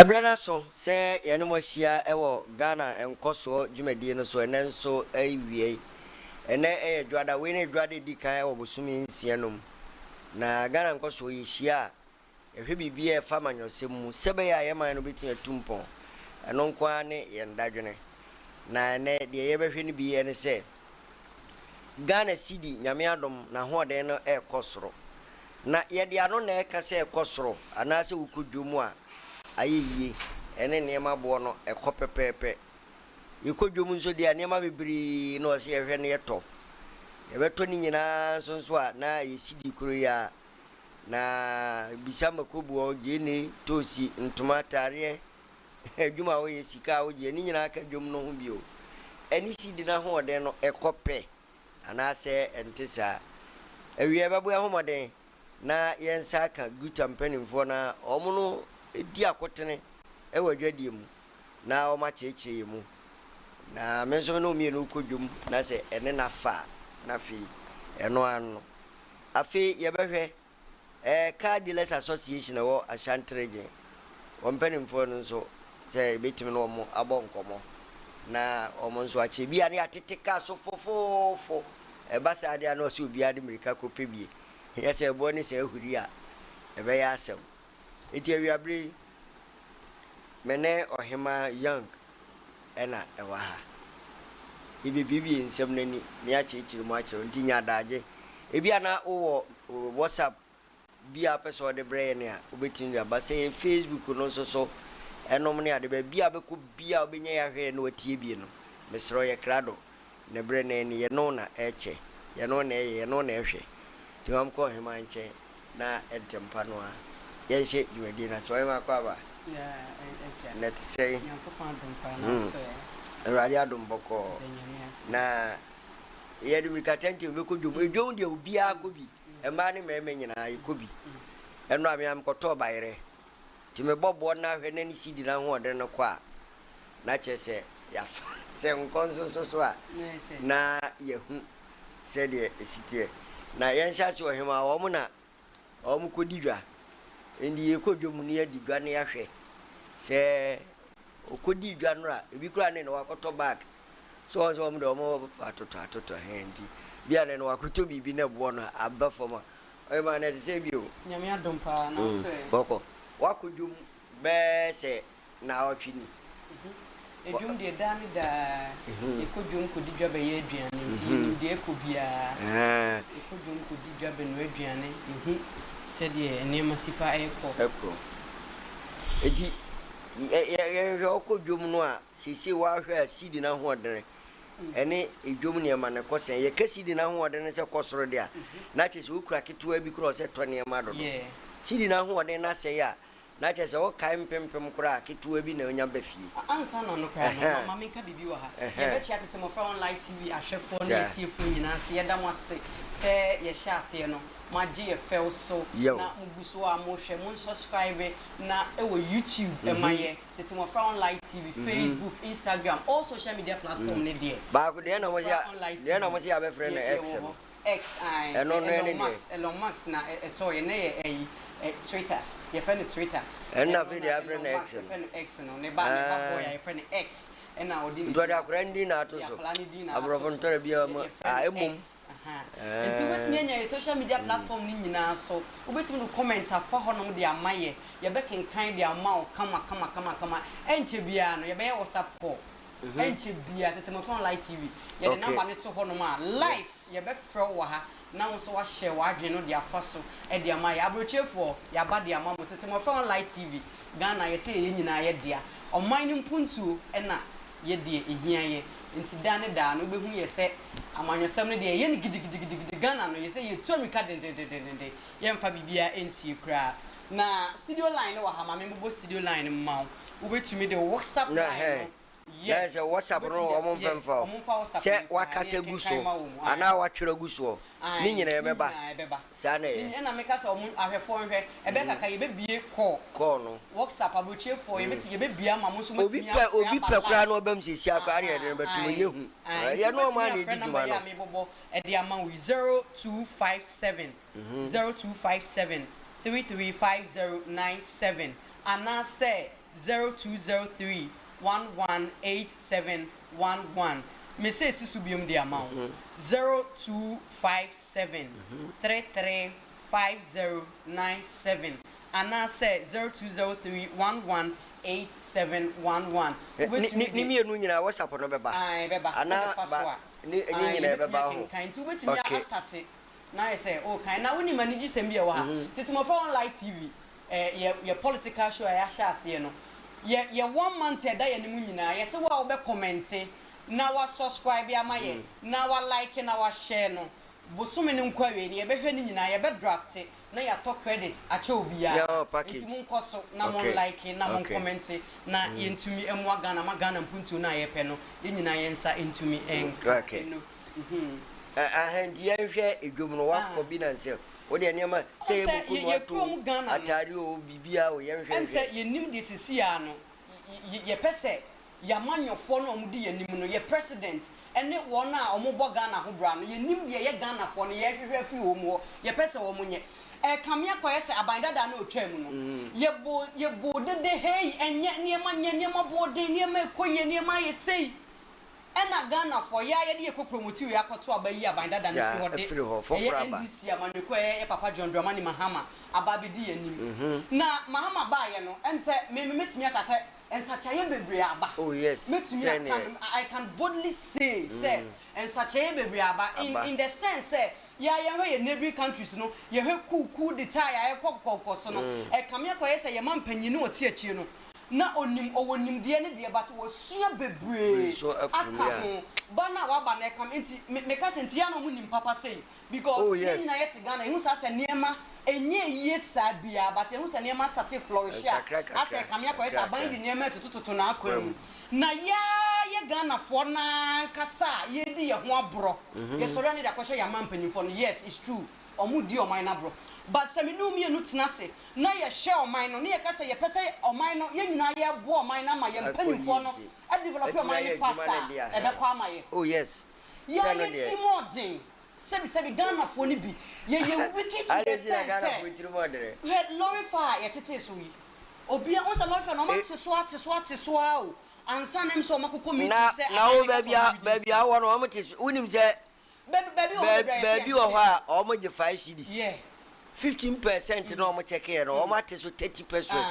Ebrana so say yene mo hia ewo Ghana enkoso dwumadie no so enenso awie ene dwada we ne dwada di kan ewo bosumi nsianom na Ghana enkoso yi hia ehwe bibia e fa manyosem mu sebe ya yeman no betin atumpon eno nkwa ne yendadwene na ne de yebehwe ne bi ene se Ghana cedi nyame adom na hoden no ekosoro na yede ano na ekase ekosoro anase wukodwomu a ayiye ene niema bo no ekopepepe yikodwom nso dia niema bebiri na ose yehwe ne yeto yebeto ni nyina sonso a na yesidi kuro ya na bisama kobuo jeni tosi ntoma tare adwuma wo yesika wo je ni nyina aka dwom no ho bio eni sidi na ho de no ekope anase entisa ewie babo ahomoden na yensa aka gutampanimfo na omuno edi akotene ewadwadie mu na o ma checheye mu na menso no mi no kodwom na se ene na fa na fi eno ano afi yebehwe car dealers association wo Ashanti region wompanimfo no so se betimi no mo abonkomo na omo nso ache bia ne ateteka so fofofo basa ade ano se obi ade mirika kopebie yese ebo ne se ahuri a ebe ya asem eti awiabre mene ohima young ena ewa ha ibe bibi nsem nani ne achechiri mu achero ntinya daje ebi ana wo WhatsApp bia person de brain a obetin ya ba say Facebook no so enom ne ade ba bia be ko bia obenya ya hwe na watie bi no mesro ye krado ne brain ne ye no na eche ye no na ehwe ti wam ko ohima nche na entempa no a ye hye dwedi na so ma kwa ba let's say radio adomboko na ye du mikatenti obeko dwom edwom de obia akobi ema ne meme nyina akobi eno amiam koto bayre ti me bobo na hwe na ni sidi na ho ode no kwa na chese ya fa se nkonso so a na yehu se de esitie na yensha se ohema wo mu na wo mu kodidwa endi ye kodwom ne adigwa ne yahwe se okodi dwa no a ebi kura ne no wakoto back so so mo do mo atoto hendi bia ne no wakoto bibi na bo no aba foma o ma na de se bi o nyame adompa na so e boko wakodwum be se na otwini edwum de dani da ekodwum kodi dwa be ye aduane nti de ekobia ekodwum kodi dwa be no aduane se de enema sifa eko edi ye okodwom no a sisi wa hwe sidi na hoodene ene edwom ne ma ne kosen ye kasidi na hoodene se kosoro de a na chese okura ketewa bi kura se to ne ma dodo sidi na hoodene na se ya na chese o kai mpempem kura ketewa bi na onya ba fie ansa no kura no mama me ka bibi wa ha ye be chia tetemo fra online tv ahwefo ne tiefo nyina se ye da mo ase se ye hya ase no maji ye fel so na muguso a mo hwe mo subscribe na ewo YouTube emaye tetemo fra online tv Facebook Instagram all social media platform ne there ba ko de na mo ya be friend X Elon Musk na etoye na ye Twitter ye friend Twitter na video friend X no ne ba boy ye friend X na odi ndo da kurandi na to so abrofon tore bia emum nti wetin nya social media platform ni nyina so obetimi no comment afa honom de amaye ye be kenkan de amawo kama enche bia no ye be WhatsApp call enche bia tetemo phone live tv ye de number ne to honom a live ye be frɛ wo ha na so wa share wa adwe no de afa so e de amaye abrochefo ya ba de amawo tetemo phone live tv Ghana ye se ye nyina ye dia oman ni mpuntuo e na ye de ehia ye nti dane da no behu ye se amanyosam no de ye ni gidigidi Ghana no ye se ye tu amika den ye mfa bibia ensie kra na studio line no wa ha ma me bo studio line ma wo betumi de WhatsApp line yes a WhatsApp no o mfemfa se wakase guso ana watwere guso ni nyina ye beba sa na ye na meka se o ahwefo nhwe ebe kaka ye bebie call no WhatsApp abochefo ye beti ye bebia ma mo so matimi obi pe kra no obam sisi akwa ye de betu nyehu ye no ma na edijuma no me bobo e de ama we 0257 0257 335097 ana say 0203 118711. Me say susu biom the amount 0257 335097 and I say 0203 118711. Ni mi enu nyina WhatsApp no beba. Ai beba. Ana ba ni nyina beba ho. Kan tu betimi a start na I say oh kan na woni manage sem bia wa ha. Titi mo fa online TV your political show ya sha ase no. Ye 1 month e da ye nimu nyina ye se wa obe comment na wa subscribe ya maye na wa like na wa share no bosome ne nkwa we ni ye behwe ni nyina ye be draft na ya to credit ache obi ya nti mun koso na mon like na mon comment na ye ntumi emu aga na magana mpuntu na ye pe no ye nyina ye nsa ntumi en no ahandi ye hwe edwom no wa ko bi na nse wo de niam say ye krom Ghana atari o bibia o ye hwe em say ye nim de sisi ya no ye pese ya manyofo no omudi ye nim no ye president ene won a omobo Ghana ho bra no ye nim de ye Ghana fo no ye hwehwe afi wo mu ye pese wo munye kamia kwa se abandada na otwam no ye bo de hey enye niema bo de niema ekoye niema ye sei ena Ghana fo ya ye de ye kopromote we akoto abayi abandada na fi ho de ye NDC amaneko ye papa John Dramani Mahama ababidi ye nim na Mahama ba ye no em se me metimi aka se ensachaye bebre aba. Oh yes. I can boldly say ensachaye bebre aba in the sense say ya ye neighboring countries no ye cool detail ya kokoko so no kamia kwa say ye mampanyi no oti achi no na owonim de ne de but wo sua bebre aka bana wa ba na kam enti me ka senti ya no munim papa say because na yet Ghana you say niema enye yesa bia but you say niema start flourish ase kamia kwa say ban di niema tututu na akwam na ye Ghana for na kasa ye di ye ho abro ye sori ni da kwhye ya mampanyifo no yes it's true omu di oman na bro but se me no mienu tenase na ye hye oman no na ye kasa ye pese oman no ye nyina ye bo oman na ma ye mpanyifo no e develop oman faster e be kwa amaye oh yes ya ye timodin sebi Ghana fo ni bi ye wicked to the sense Ghana fo timodin he glorify ye tete so yi obi a won glorify no ma te so o ansa nem so makoko meeting say na o baby a won o mo te unim say baby o ha o mo je 5 cedis yeah 15% no mo check here no o ma te so 30%.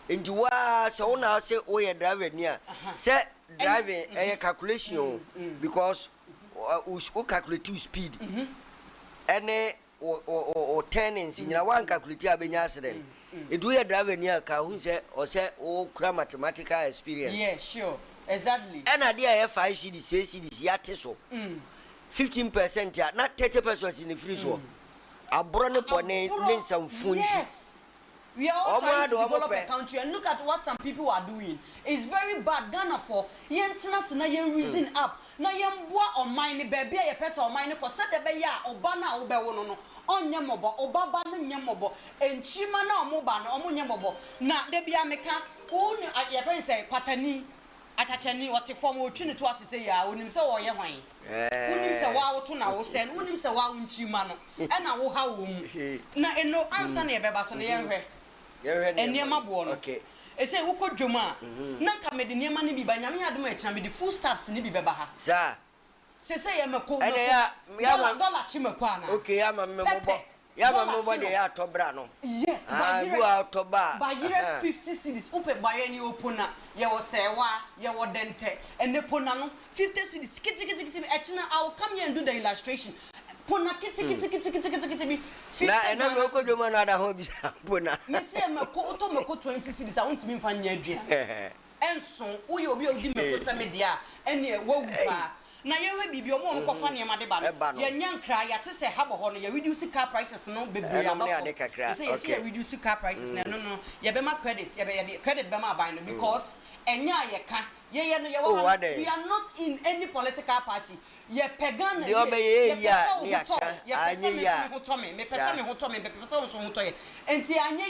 Ndi wa so na say o ye driver ni a say driving calculation because we calculate speed ene o tenants nyina wan calculate abenya accident edu ye driver ni a ka hu say o say o kura mathematical experience yeah sure exactly ena dia ye 5 cedis 6 cedis ya te so 15% ya na 30% in the free so abrone bone nensam funti yes we are all trying to develop a country and look at what some people are doing. It's very bad. Ghana for yentina na yen reason up. Na yen boa on mine baby a person on mine ko said be ya obana obewo no no. Onye mobo obaba no nye mobo enchima na omoba no omonye mobo na de bia meka won your friend say kwatani atachani what form o twini to asese ya onim se wo ye hwan onim se wa wo to na wo se onim se wa wo nchima no e na wo ha wo mu na eno answer na ye beba so na ye hwe eniema bo no okay ese wo kodwoma na nka me de niema ne bi ba nyame adom a kina me de full staffs ne bi beba ha sa se ye meko dollar chimeko ana okay ya ma me mobo ya ma mo de ya tobra no yes go autoba ba yire 50 cedis upe baye ni opona ye wo sewa ye wo dente ene pona no 50 cedis kiti e china I will come here and do the illustration pona kiti na ena me ko dwoma na da ho bi pona me se meko to meko 20 cedis a wontimi mfa nya adua enso wo ye obi odi meko se media ene wo wufa na yewe bibi omo onko fa ne ma de ba no ye nyankra ya te se habo ho no ye reduce car prices no bebre abafo say ye reduce car prices no ye be ma credit ye be credit be ma buy no because enya ye ka ye no ye wo we are not in any political party ye pagan ye be ya ye pese me ho to me be pese so ho to ye enti anye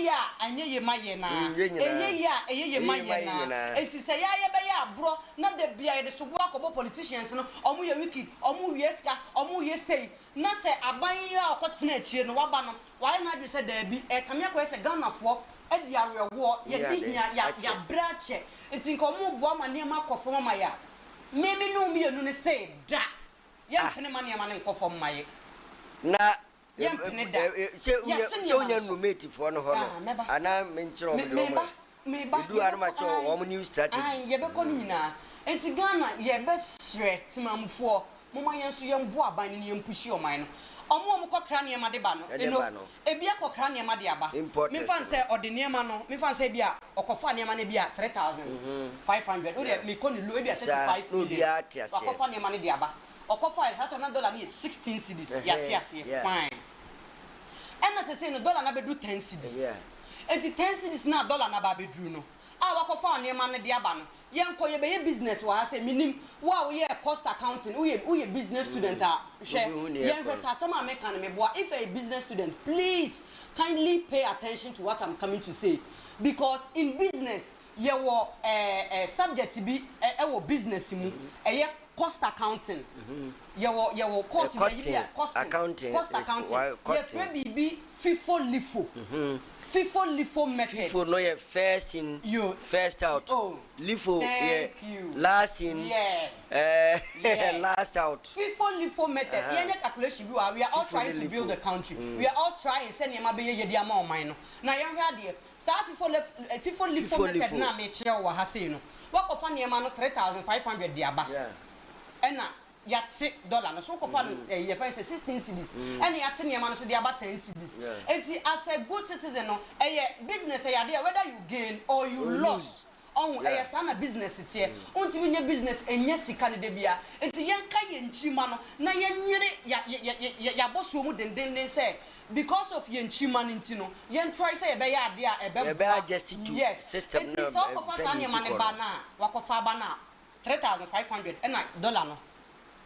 ye ma ye na ye ma ye na enti se ya ye be ya abro na de bia ye de so bo akobo politicians no omo ye wiki omo wieska omo ye sei na se aban ya okotena achie no waba no why na be se da bi kamia ko se Ghana fo e di arewo ye di ya brache nti nko mo bo ama ne ma kofo ma ya me no mi enu ne say da ye mpene ma ne ma ne nkofo ma ye na ye mpene da se unya roommate fo no ho no ana menchiro me ba du arma cho o new strategy ye be ko nyina enti Ghana ye be hre timamfo mo ma yen so ye mbo aban ne ye mpushi o man no omo kokra ne ma de ba no eno ebia kokra ne ma de aba me fan say ode ne ma no me fan say bia okofa ne ma ne bia 3500 o de me ko ni lo ebia 35 million okofa ne ma ne de aba okofa $1 ne $16 cedis ya ti ase fine ena se say no dollar na be do 10 cedis enti 10 cedis na dollar na ba be dru no a wakofa ne ma ne de aba no yenko ye be business wa say minim wa we cost accounting we business student a share yen kwesa asema me kan me boa if a business student please kindly pay attention to what I'm coming to say because in business ye wo subject bi wo business mu ye cost accounting ye wo cost accounting ye be FIFO LIFO method. FIFO no ye first in first out. LIFO last in last out. FIFO LIFO method. Ye calculation we are all trying to build the country. We are all trying send ye ma be ye dia ma o man no. Na ye hwa de sa FIFO LIFO method na me kire wo ha sei no. Wa ko fa ne ma no 3500 de aba. Ena yatse dollar no so ko fa ye fa say 16 cedis ene yatse ne ma no so de aba 10 cedis enti as a good citizen no business there whether you gain or you lose sana business tie unti bi business enye sika ne de bia enti yenka ye nchima no na yenwere ya boso mu denden say because of ye nchima nti no yen try say ebe ya ade a ebe adjust to system no so ko fa sana ma ne ba na wakofa ba na 3500 ena dollar no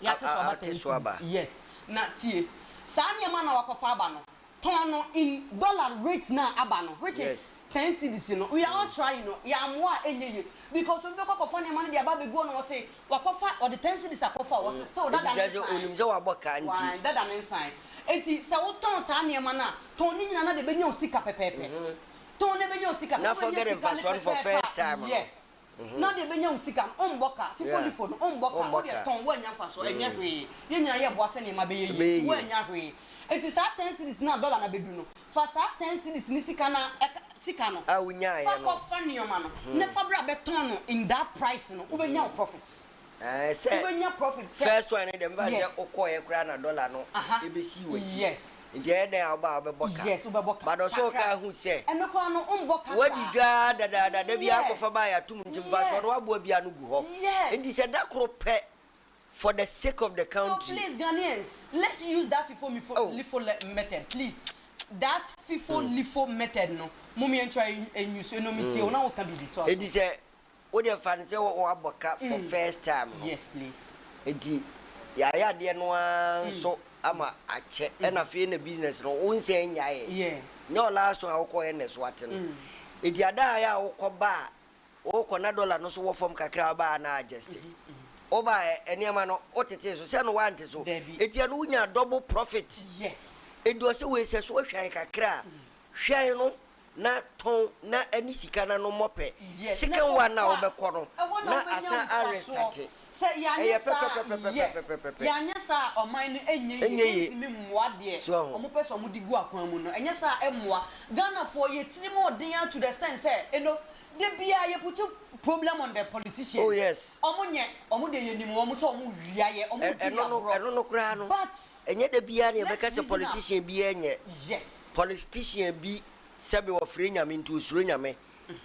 yati so ba yes na tie sa nyema na wakofa aba no ton no in dollar rate na aba no which is 10 cedis no we are all trying no ya amwa enyeye because we be kofa nyema no dia ba be go no say wakofa or the 10 cedis akofa was still that and onim se waboka anti that and inside enti se wo ton sa nyema na ton ni nyina na de benya osika pepepe ton ne benya osika na forget him for first time yes na de benya usika omboka FIFO no omboka o de ton wanya fa so enya hwe ye nyina ye boase ne ma be ye wanya hwe it is 10 cedis na dollar na bedu no fa sa 10 cedis ni sika no awunya ye no fa fa nioma no ne fa bra be ton no in that price no ubenya profits say ubenya profits first one dem va je okoye kra na dollar no e be si wachi yes je dey oba obeboka yes obeboka but also ka hu say enoko no omboka wadi dwa da bia ko fa ba ya tum ntim fa so do abo bia no gu ho ndi se da kro pe for the sake of the country. So please Ghanaians, let's use that FIFO LIFO method please. That FIFO LIFO method no mummy try and use no me tie una can be to. Ndi se o de fan se o aboka for first time no. Yes please. Ndi ya de no so ama ache na fe na business no unse nyae no last one akọ e neso ate no edi ada ya akọ ba o ko na dollar no so wo form kakra ba na adjust oba eniema no otete so se no wante so edi no unya double profit yes edi o se we se so hwan kakra hwan no na ton na ani sika na no mope second one na obekọ no na asa arrestate say yanya sa oman no enye mi mmoa de omo pese omo digu akwan mu no enye sa emmoa Ghana for ye tinimo den to the stand say eno de bia ye put problem on the politicians. Oh yes omo de ye nimu omo so omo wiaye omo eno no kra no but enye de bia ne be ka se politician bi enye yes politician bi sebe wo free nyame nti osuro nyame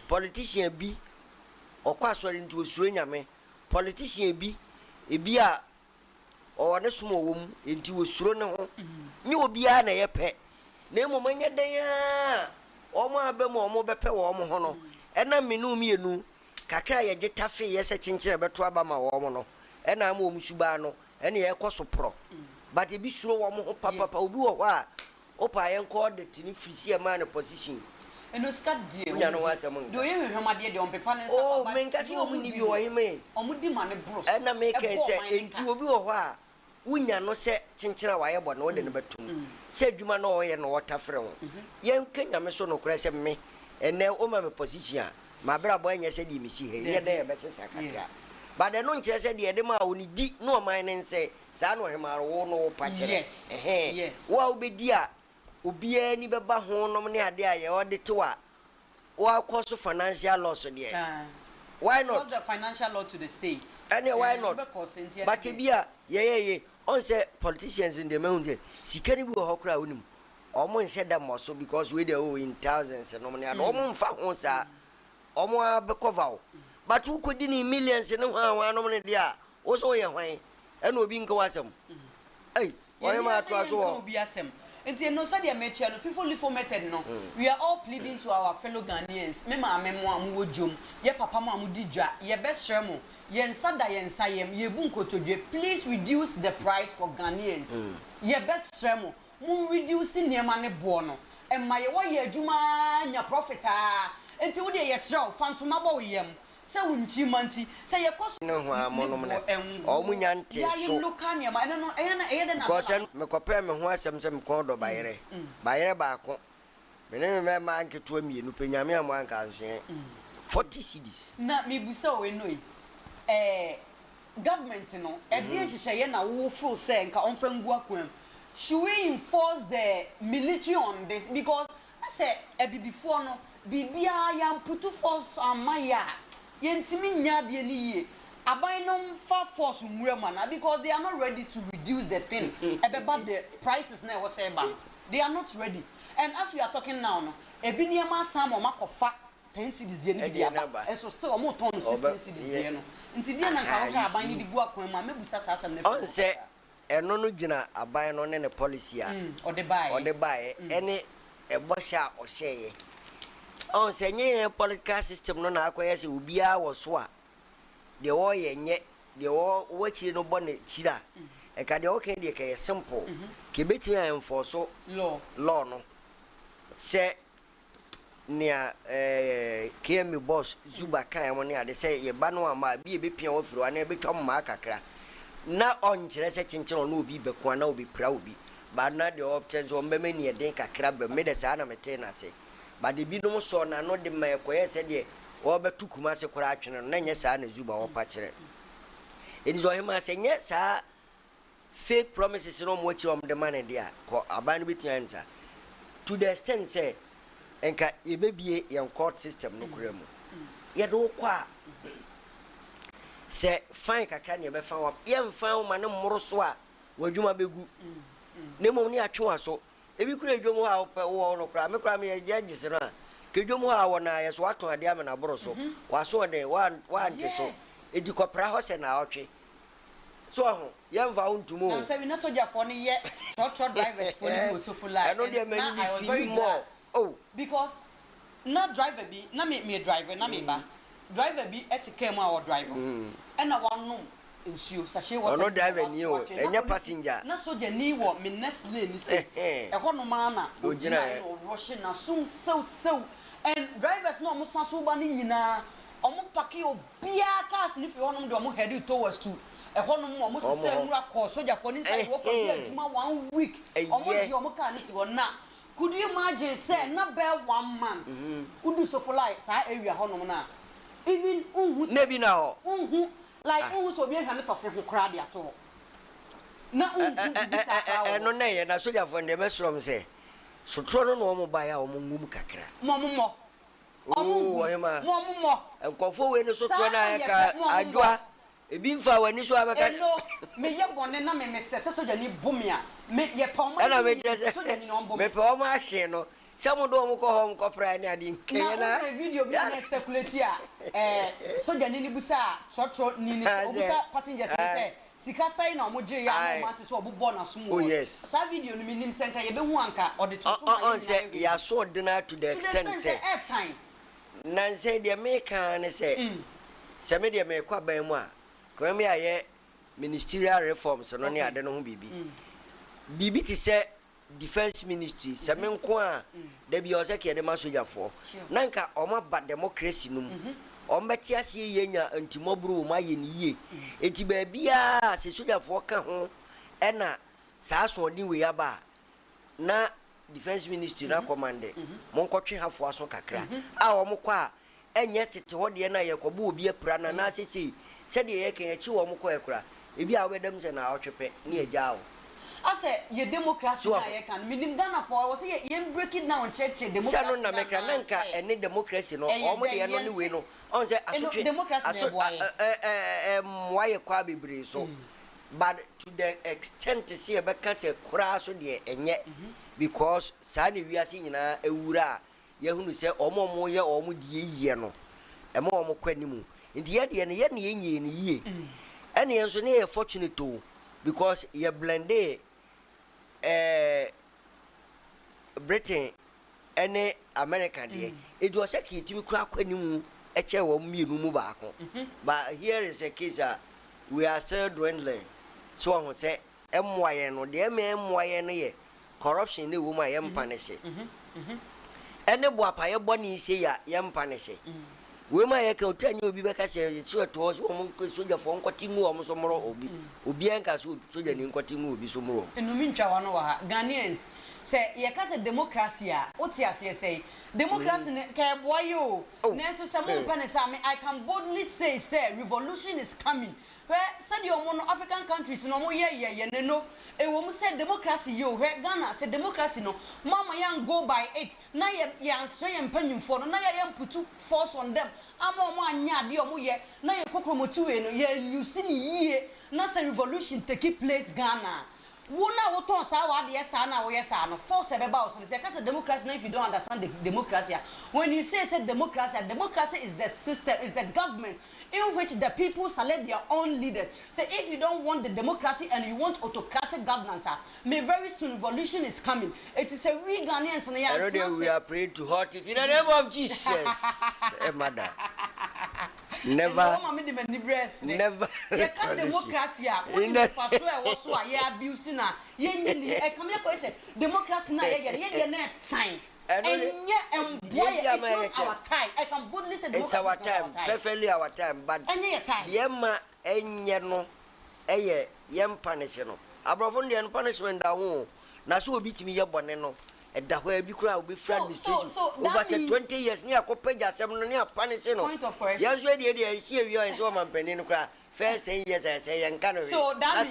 politician bi okwa sori nti osuro nyame politician bi ebi a o ne sumo wom enti osuro ne ho ni obi a na ye pe na emomanya den a omo abem omo bepe wo omo ho no ena menu mienu kakra ye getafe ye se chinchere beto aba ma wo omo no ena am omu suba no ena ye koso pro but ebi suro wo omo ho papa obi wo a opa ye nko de tini frisi e man position eno ska die unya no wasem do ye hwehwamade de on pepa ne nsa oh menka si omu ni bi wo hime omu di ma ne bros ena make se enti obi wo ho a unya no se chinchere wa ye bo no de ne betum se adwuma no wo ye no wota frɛ ho ye nkanya me so no kura se me and now oh my position my brother boy said you see here yeah there best sakakra but the non chair said the edema only di no mine and say san no him no patch yes wa obedia obia ni beba ho nom ne ade aye ode to a wa cause financial loss there why not the financial law to the state and why not but bia yeah on say politicians in the mountain sikani bi ho kra wonim omo nse da moso because we dey in thousands no money and omo mfa ho sa omo abekovawo but who could in millions no ha no money dia wo so ye hwan and obi nka wasem hey why ma to aso obi asem enti no say dey meche no people live for method no we are all pleading to our fellow Ghanaians me ma amemo am wodjom ye papa mo am di dwa ye best share mo ye nsa da ye nsa yem ye bu nkotodwe please reduce the price for Ghanaians ye best share mo mu reduce niema ne bo no e ma ye wo ye adwuma nya profit enti wo de ye share fantoma bo yem se wunchi manti se ye koso no ho amonom ne o mu nyante so ya look anya ma no e de na ko se me kopɛ me ho asɛm sɛ me kon do bayere ba ko me ne me ma anketo amienu penyame am anka anhwe 40 cedis na me busa o eno yi government no e de hyehyɛ na wo fro se nka onfa ngu akwam should we enforce the military on this because I say before no bibia ya putu force amaya yentimi nya de ni yie aban no fa force nwura na because they are not ready to reduce the thing about the prices na wo say ba they are not ready and as we are talking now no ebi niema sam o makofa 10 cedis de ni bia ba and so still o mo ton 16 cedis de no nti de na ka wo ka aban ni di gu akwan ma mebusa sa asem na on say eno no gina aban no ne policy a o de buy ene ebosha o sheye on say nye political system no na akoye se ubia wo so a de wo ye nye de wo wachi no bone chira e ka de okay de ka simple ke beti an enforce law no se nia KM boss Zuba kan mo ne ade se ye ba no ama bi e be pia wo firi wa na e betwa mo ma kakra na on kire se chinchin no obi beko na obi pra obi ba na de options o mbeme ne den kakra ba me de sa na mete na se ba de bi no so na no de ma ekoye se de o betu kuma se kura atwene no na nye sa na Zuba wo pa kire eni zo hema se nye sa fake promises no mo chi o de man de a ko aban no betu ansa to the extent say enka yebebie yan court system no kura mu ye do kwa se fine kakra ne be fa wa ye mfa ma ne mmoro so a wadwuma begu ne mom ne atwe so ebi kura edwom ha wo no kura me kura me ye gise no a kedwom ha wo na ye so ato ade amena boro so wa so de wa ante so edi kopra ho se na otwe so ho ye mfa untumo na se we na soldier for ne ye short drivers for ne go so full life I know there many be feel more oh because na driver bi na me driver na me ba driver bi etike mu a wo driver and na one nsuo sachet water no driver ni o enya passenger na soldier ni wo me next lane say e ho no ma na o gina no rush na so and drivers no mo sanso ba ni nyina omo paki obia cars ni fi ho no de omo head towards to e ho no mo se nwura call soldier for inside wo for adwuma 1 week omo di omo car ni si wo na could you imagine say na be 1 month udu so for like sa area ho no na even unhu nebi na ho unhu like unhu so bi ehwa ne tofe ho kra de ato na unhu bi sa no na ye na soldier for dem esrom say so tro no no mo ba ya o mo ngum kakra mo enkofo we no so tro na ka adwa ebi mfa wani so abaka eno me ye bone na me se soldier ni bomia me ye pa mo na me soldier ni no bomia me pa mo ahye no some do mo ko ho nkopra ni ade nkeye na video bi na circulate a soldier ni busa chotro ni busa passengers ni say sika sai na mo je ya mo mate so obobo na so mo sa video ni minim center ye be hu anka o de toto on say ya so ordinary to the extent say nan say de make an say se me de me kwa ban mu a kwa me aye ministerial reforms no ne ade no ho bibi ti say defense ministry se me nko a da bi o se ke de ma sojafo nanka o ma ba democracy num o mbeti ase ye nya antimoburu ma ye ni ye enti ba bia se sojafo ka ho e na sa so din we aba na defense ministry na commande monkotwe hafo aso kakra a wo mokọ a enye tete ho de na yekobo obi apra na na sisi se de ye kan achi wo mokọ ekura ebi a wedam se na awotwepe na ejawo ase ye democracy na ye kan minim Ghana for we say ye break it down church democracy sano na mekra nanka ene democracy no o mo de no ni we no on say asotwe mwaye kwa bibiri so but to the extent see be ka se kura so de enye because sani wiase nyina ewura ye hunu se omo ye omo die yie no ema omo kwanimu ndi ye de ne ye ne yenye ne yie ene enso ne ye fortunate to because ye blende Britain ene America de it was a kitimi kura kwanimu eche wo mienu mu baako but here is a case we are still dwindling so I say emwaye no de emwaye no ye corruption ne wo ma ye mpanishe ene boapa ye boni ise ya ye mpanishe we ma ye ka otanye obi be ka se so to so mo soja fo nkoti mu o mo so moro obi enka so soja ni nkoti mu obi so moro enumi ntwa wa no wa Ghanaians say ye ka se democracy a oti ase say democracy ne ka boyo nenso se mo mpa ne say I can boldly say revolution is coming where said your mono African countries no mo ye ne no e wo mo say democracy yo where Ghana say democracy no mama yan go by it na ye answer ye mpanyimfo no na ye putu force on them ama mo anya ade o mo ye na ye kokromotu we no ye nyusi ni yie na say revolution take place Ghana wona wo ton sa wa de sa na wo ye sa no force e be ba so say cause democracy now if you don't understand the democracy when you say democracy is the system is the government in which the people select their own leaders. So if you don't want the democracy and you want autocratic governance, may very soon revolution is coming. It is a we Ghanaians and we are praying to halt it in the name of Jesus. Mother. Never. Never. You can't democracy. When you pass away, also you abuse na. You come here say democracy na ye time. It's not our time. I can boldly say it's our time. Perfectly our time. But yema enye no eye yem punish no. Abrofo de punishment da ho. Na so obi timi ye bone no. Eda ho abi kura obi friend mistake. Over 20 years ni akopeja asem no ni punish no. Yan so de isi ewi o so mampani no kura. First 10 years I say yan kan so that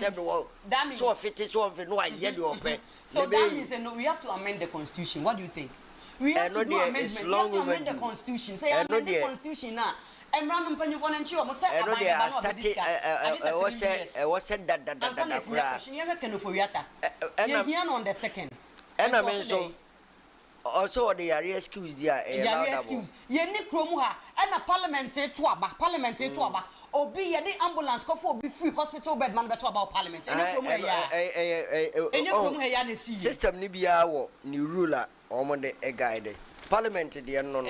means so fit so no aye de ope. So that means no, we have to amend the constitution. What do you think? We have to do amendment. We have to amend the constitution. Say amend the constitution now. Emrano mpanyo na nchi o mo say abanye ba no be was said that question you can for yata. You hear on the second. And I mean so also the area excuse there excuse. Ye ni krom ha na parliament to aba obi ye the ambulance ko for be free hospital bed man beto about parliament any krom ya na see system ni bia wo ni ruler omo de guide parliament de no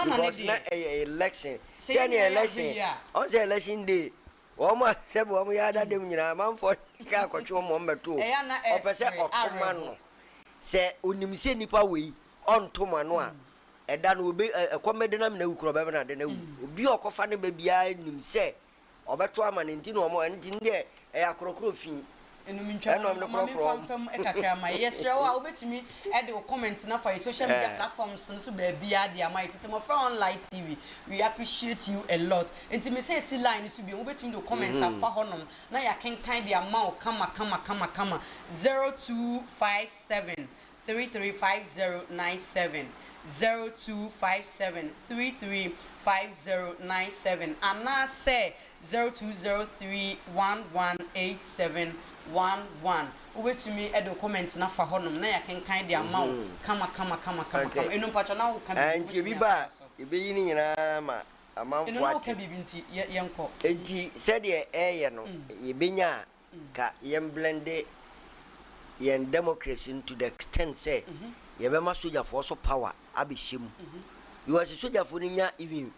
because na election say election on say election day omo sebe omo ya da dem nyina man for ka kwatwe omo mbeto o pese otoma no se onimse nipa we on toma no a eda no obi komede na na wukro be na de na obi okofa ne ba bia nimse obeto ama ne ntino omo enti nde akrokro fi enumi ntwa no fam ekakra ma yesre wa obetimi e de comment na for social media platforms so ba bia de ama itimo for online TV we appreciate you a lot enti me say si line so bi obetimi do comment afa honom na ya kenkan de ama o kama 0257 335097 0257335097 and now say 0203118711 ubetumi edo comment na fa honom na ya kenkan de ama o kama enu pacho na wo kan anti bi ba ebe yi ni nyina ma amanfo ati enu ka bibi nti yenko enti said ye eye no yebenya ka yem blende yen democracy to the extent say yebema soldier for so power abishim because soldier for nya even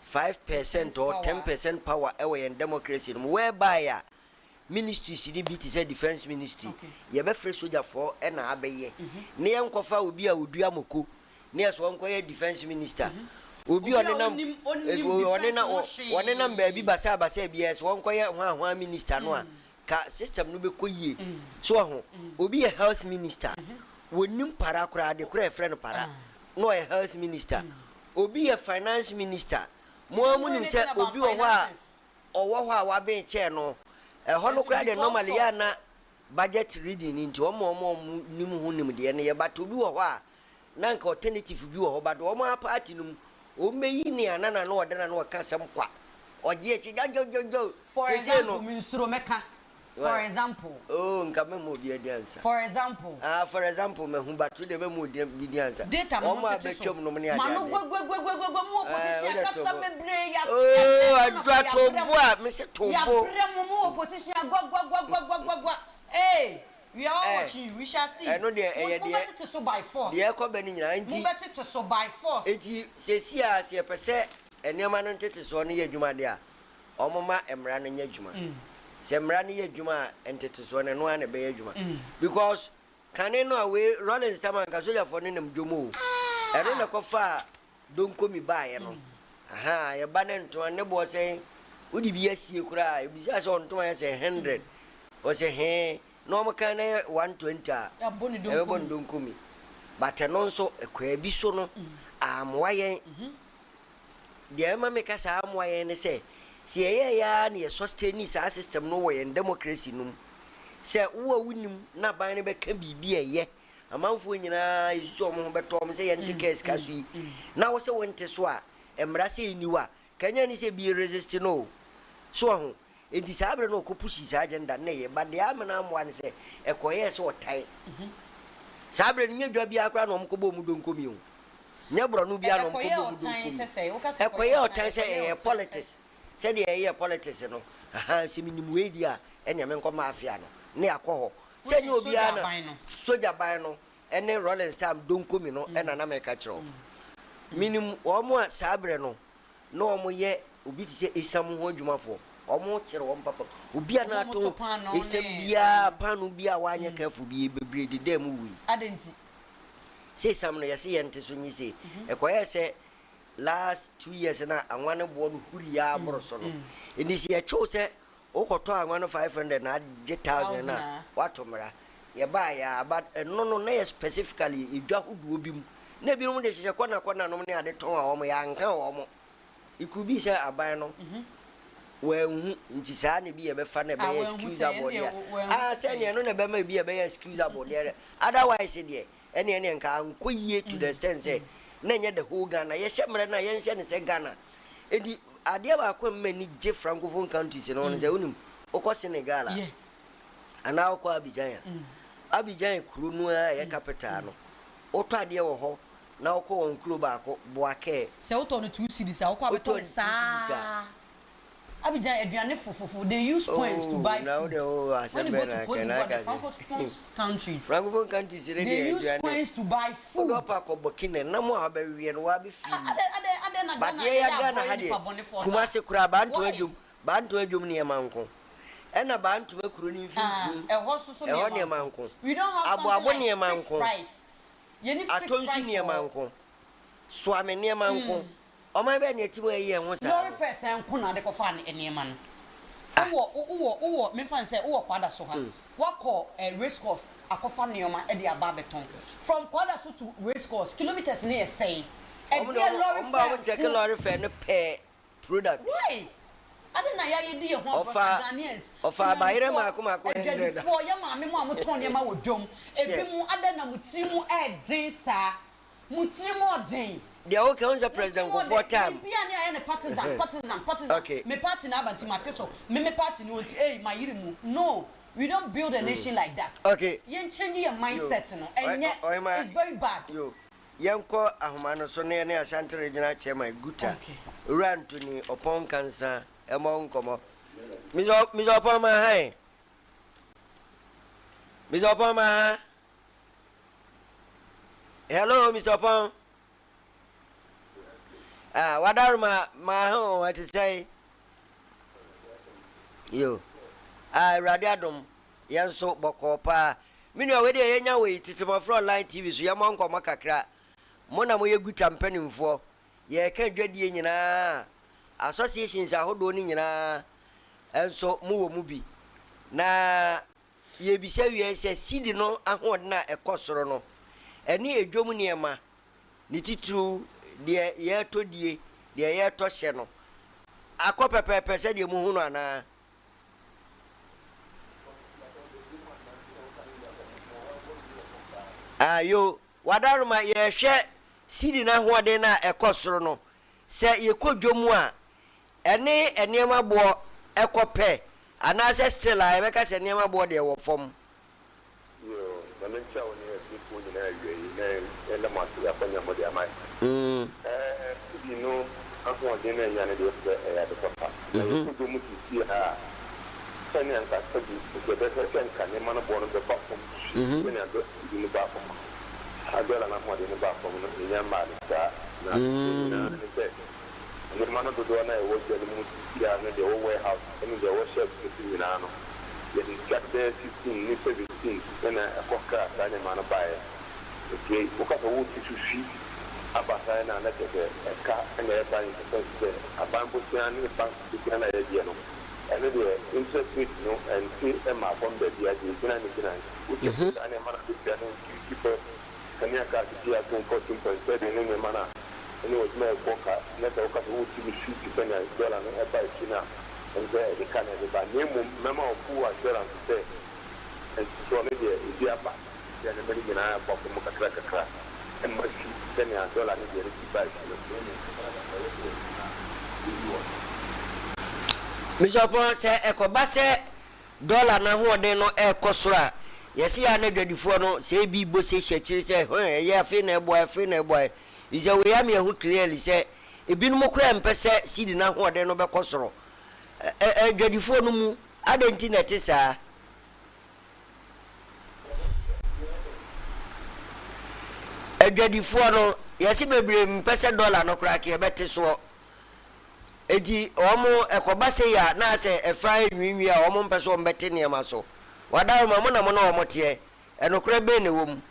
5% or 10% power ewe yen democracy whereby ministry CDBT say defense ministry yebe fresh soldier for na abeye ne yenkofa obi a odua moko ne yeso nkoye defense minister obi onenam baabi basa BS nkoye hwa minister no a ka system no be koyie so ho obi a health minister wonim para kura de kura friend para no a health minister obi a finance minister mo mu nim se obi wo a owo ho a wa be che no ho no kura de normally ya na budget reading nti omo nim hu nim de ne ye but obi wo ho a na nka alternative bi wo ho but omo a party num o meyi ni anana no odana no ka sem kwa oje echi jo for example minsuro meka for example oh nka memo bi edi answer for example for example me hu batu de memo bi answer data mo betwom no me ade manu gwegwegwegwegwe mu opposition kasa bebre ya adwa tobo a me se tobo ya bre mu opposition gwegwegwegwegwe we are all watching you. We shall see. I know they to so by force. The echo beni nyina nti. Move to so by force. Enti sesi a se pese enema no ntete so no ye adwuma de a omoma emra no nya adwuma. Se emra no ye adwuma ntete so no no na be ye adwuma. Because kane no away rolling stammer ka soja for no nam dwomo. Ero na kofa donkomi baaye no. Aha ye ba ne nto ne bo se udi bi asie kura e bi se onto ya se 100. O se he no makana 120 ya boni donkumi but no so ekwa bi so no amwayen de ma me ka sa amwayen ne se ye ya na ye sustain sa system no wo yen democracy num se wo wunim na ban ne be ka bibi eye amanfo nyina isu omo betom se yen tickets ka so yi na wo se wonte so a emra se niwa kanya ni se bi resist no so ho enti sabre no ko pushi sa agenda na ye bade amana amwa ne se ekoye se otai sabre nya dwa bia akra no mko bo mu donkomi o nya bro no bia no mko bo mu donkomi ekoye otai se politics se de ye politics no aha se minim we dia enya me nko mafia no ne akoho se nya obi ana soja ban no ene rolling stam donkomi no ena na me ka kiro minim o mo sabre no no mo ye obi ti se esam ho adwumafo omo kire won papa obi ana to esem bia panu bia wanye kafu bi bebre de dem wi adenti say sam no yesi yente so nyi say ekoye se last 2 years na anwane bo no huri ya abroso no eni se ye cho se okoto anwane 500 na 1000 na watomra ye ba ya but no na specifically edwa hudu obi mu na bi mu de hye kwana no ne ade ton a omo ya nka omo ikubi se aban no when ntisa ne bi ye be fa na be excusable there say ne no na be ma bi ye be excusable there otherwise there ene nka ankoyie to the extent say na nya the whole Ghana ye hyemre na ye nhye ne se Ghana edi ade ba kwa mani je francophone countries no no say unim okọ Senegal ana okọ Abidjan Abidjan kuru no ye capital no oto ade wo ho na okọ won kuro ba ko Boake se oto no 2 cities a okọ abeto sa Abidjan aduane fufufu they use coins to buy now the francophone countries they use coins to buy food opa ko Burkina na mo abawie no wa be fi but ye ya Ghana hade kuma se kura bantu adwum ne manko ena bantu akuru ni mfimfini eho soso ne manko we don't have abo ne manko ye ni fixed atonsu ne manko swame ne manko o ma be ne timo ye ho sa no first enko na de ko fa ne ma no wo me fan say wo kwada so ha wako race course akofa ne ma e de aba beton from kwada so to race course kilometers ne say e de lorry fair ne pay product why adena ya ye di ye ho Tanzanians ofa bayire mako 100 for ya ma me mo amoton ne ma wodom ebi mu adena mutimu e din sa mutimu din the okay on the president go for time bia ne aye ne partisan okay. Me party na abanti mateso me party ni wonti my yirimu no we don't build a nation like that okay yen change your mindset no enye it's very bad yo yenko ahomano so ne Ashanti regional chairman Guta run to ni upon cancer among komo mizo upon my high mizo upon my hello Mr. Upon what are my home what to say yo radiadum yanso bokopa minu we dey enya we titimo from online TV so yamon komo kakra mona mo ye Guta mpanimfo ye ka dwadie nyina associations ahodo ni nyina enso mu wo mu bi na ye bi se wie se sidi no ahode na ekosoro no ɛne edwom niema ni titru de ye to die de ye to hye no akɔpepepe sɛ de mu hu no ana ayo wadaruma ye hwɛ sidi na hoɔden na ɛkɔ no sɛ ye kodwom a ɛne eniema bo ɛkɔpɛ ana sɛ still a yɛbɛka sɛ eniema bo de wɔ fam yo na mencha woni people nyina awie na ele ma so yapanya mo de amai sidi no ahoɔden na nya ne de ya de papa na ye kodwom ti ha sani anka sabi ke be se nka ne ma no bo no be pa fam sani ado di no ba fam adola na hoɔden no ba fam no nya ma da na ne se ne ma no do na e wo je mu ti ya ne de wo warehouse ne de wo shop ti nyina no ye di gade 16 ni 17 na akoka da ne ma no ba e okay o ka so wo ti sushi abasa na na te ka na e ba ni se aban bo tia ni bank ti na ye die no ene de interest rate no and see e ma from the dia di na ni kina o ti na ma na ti no ki kania ka ti ya ko ko tum ko se de ne ma na ene o ma ko ka na ta o ka wo ti shi ti na dollar no e ba kina and the kind of ba ne mo mema o fu a dollar se and so ne de di aba ya ne mani na ba ko mo kakra and ma shi se ne a dollar ne de ti ba shi Misopo se ekoba se dollar na hoɔden no ɛkɔ a yesi ya na dwadifo no se bi bo se hyekiri se ye afi na eboy ise we ya me hu clearly se ebinum kura mpese sidi na hoɔden no bɛkɔ soro dwadifo no mu adenti na te saa dwadifo no yesi bebre mpese dollar no kura ke bɛte so edi omo ekoba se ya na se efra nwinwi a omo mpese o mbete niema so wadawo ma mo na mo na omo te enokra be ne wom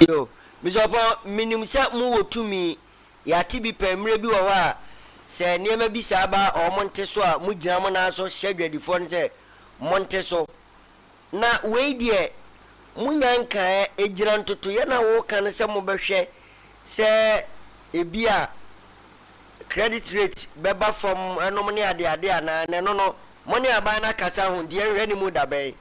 yo bisopo minim se mu wotumi ya tibi pemre bi wo wa se niema bi sa ba o monte so a mu gyina mo na so hyadwadifo ne se monte so na we die munyanka egira ntoto ye na wo kan se mo behwe se ebia credit rate beba from enom ne ade ana ne no mo ne aba na kasa ho de ehwe ni mu dabe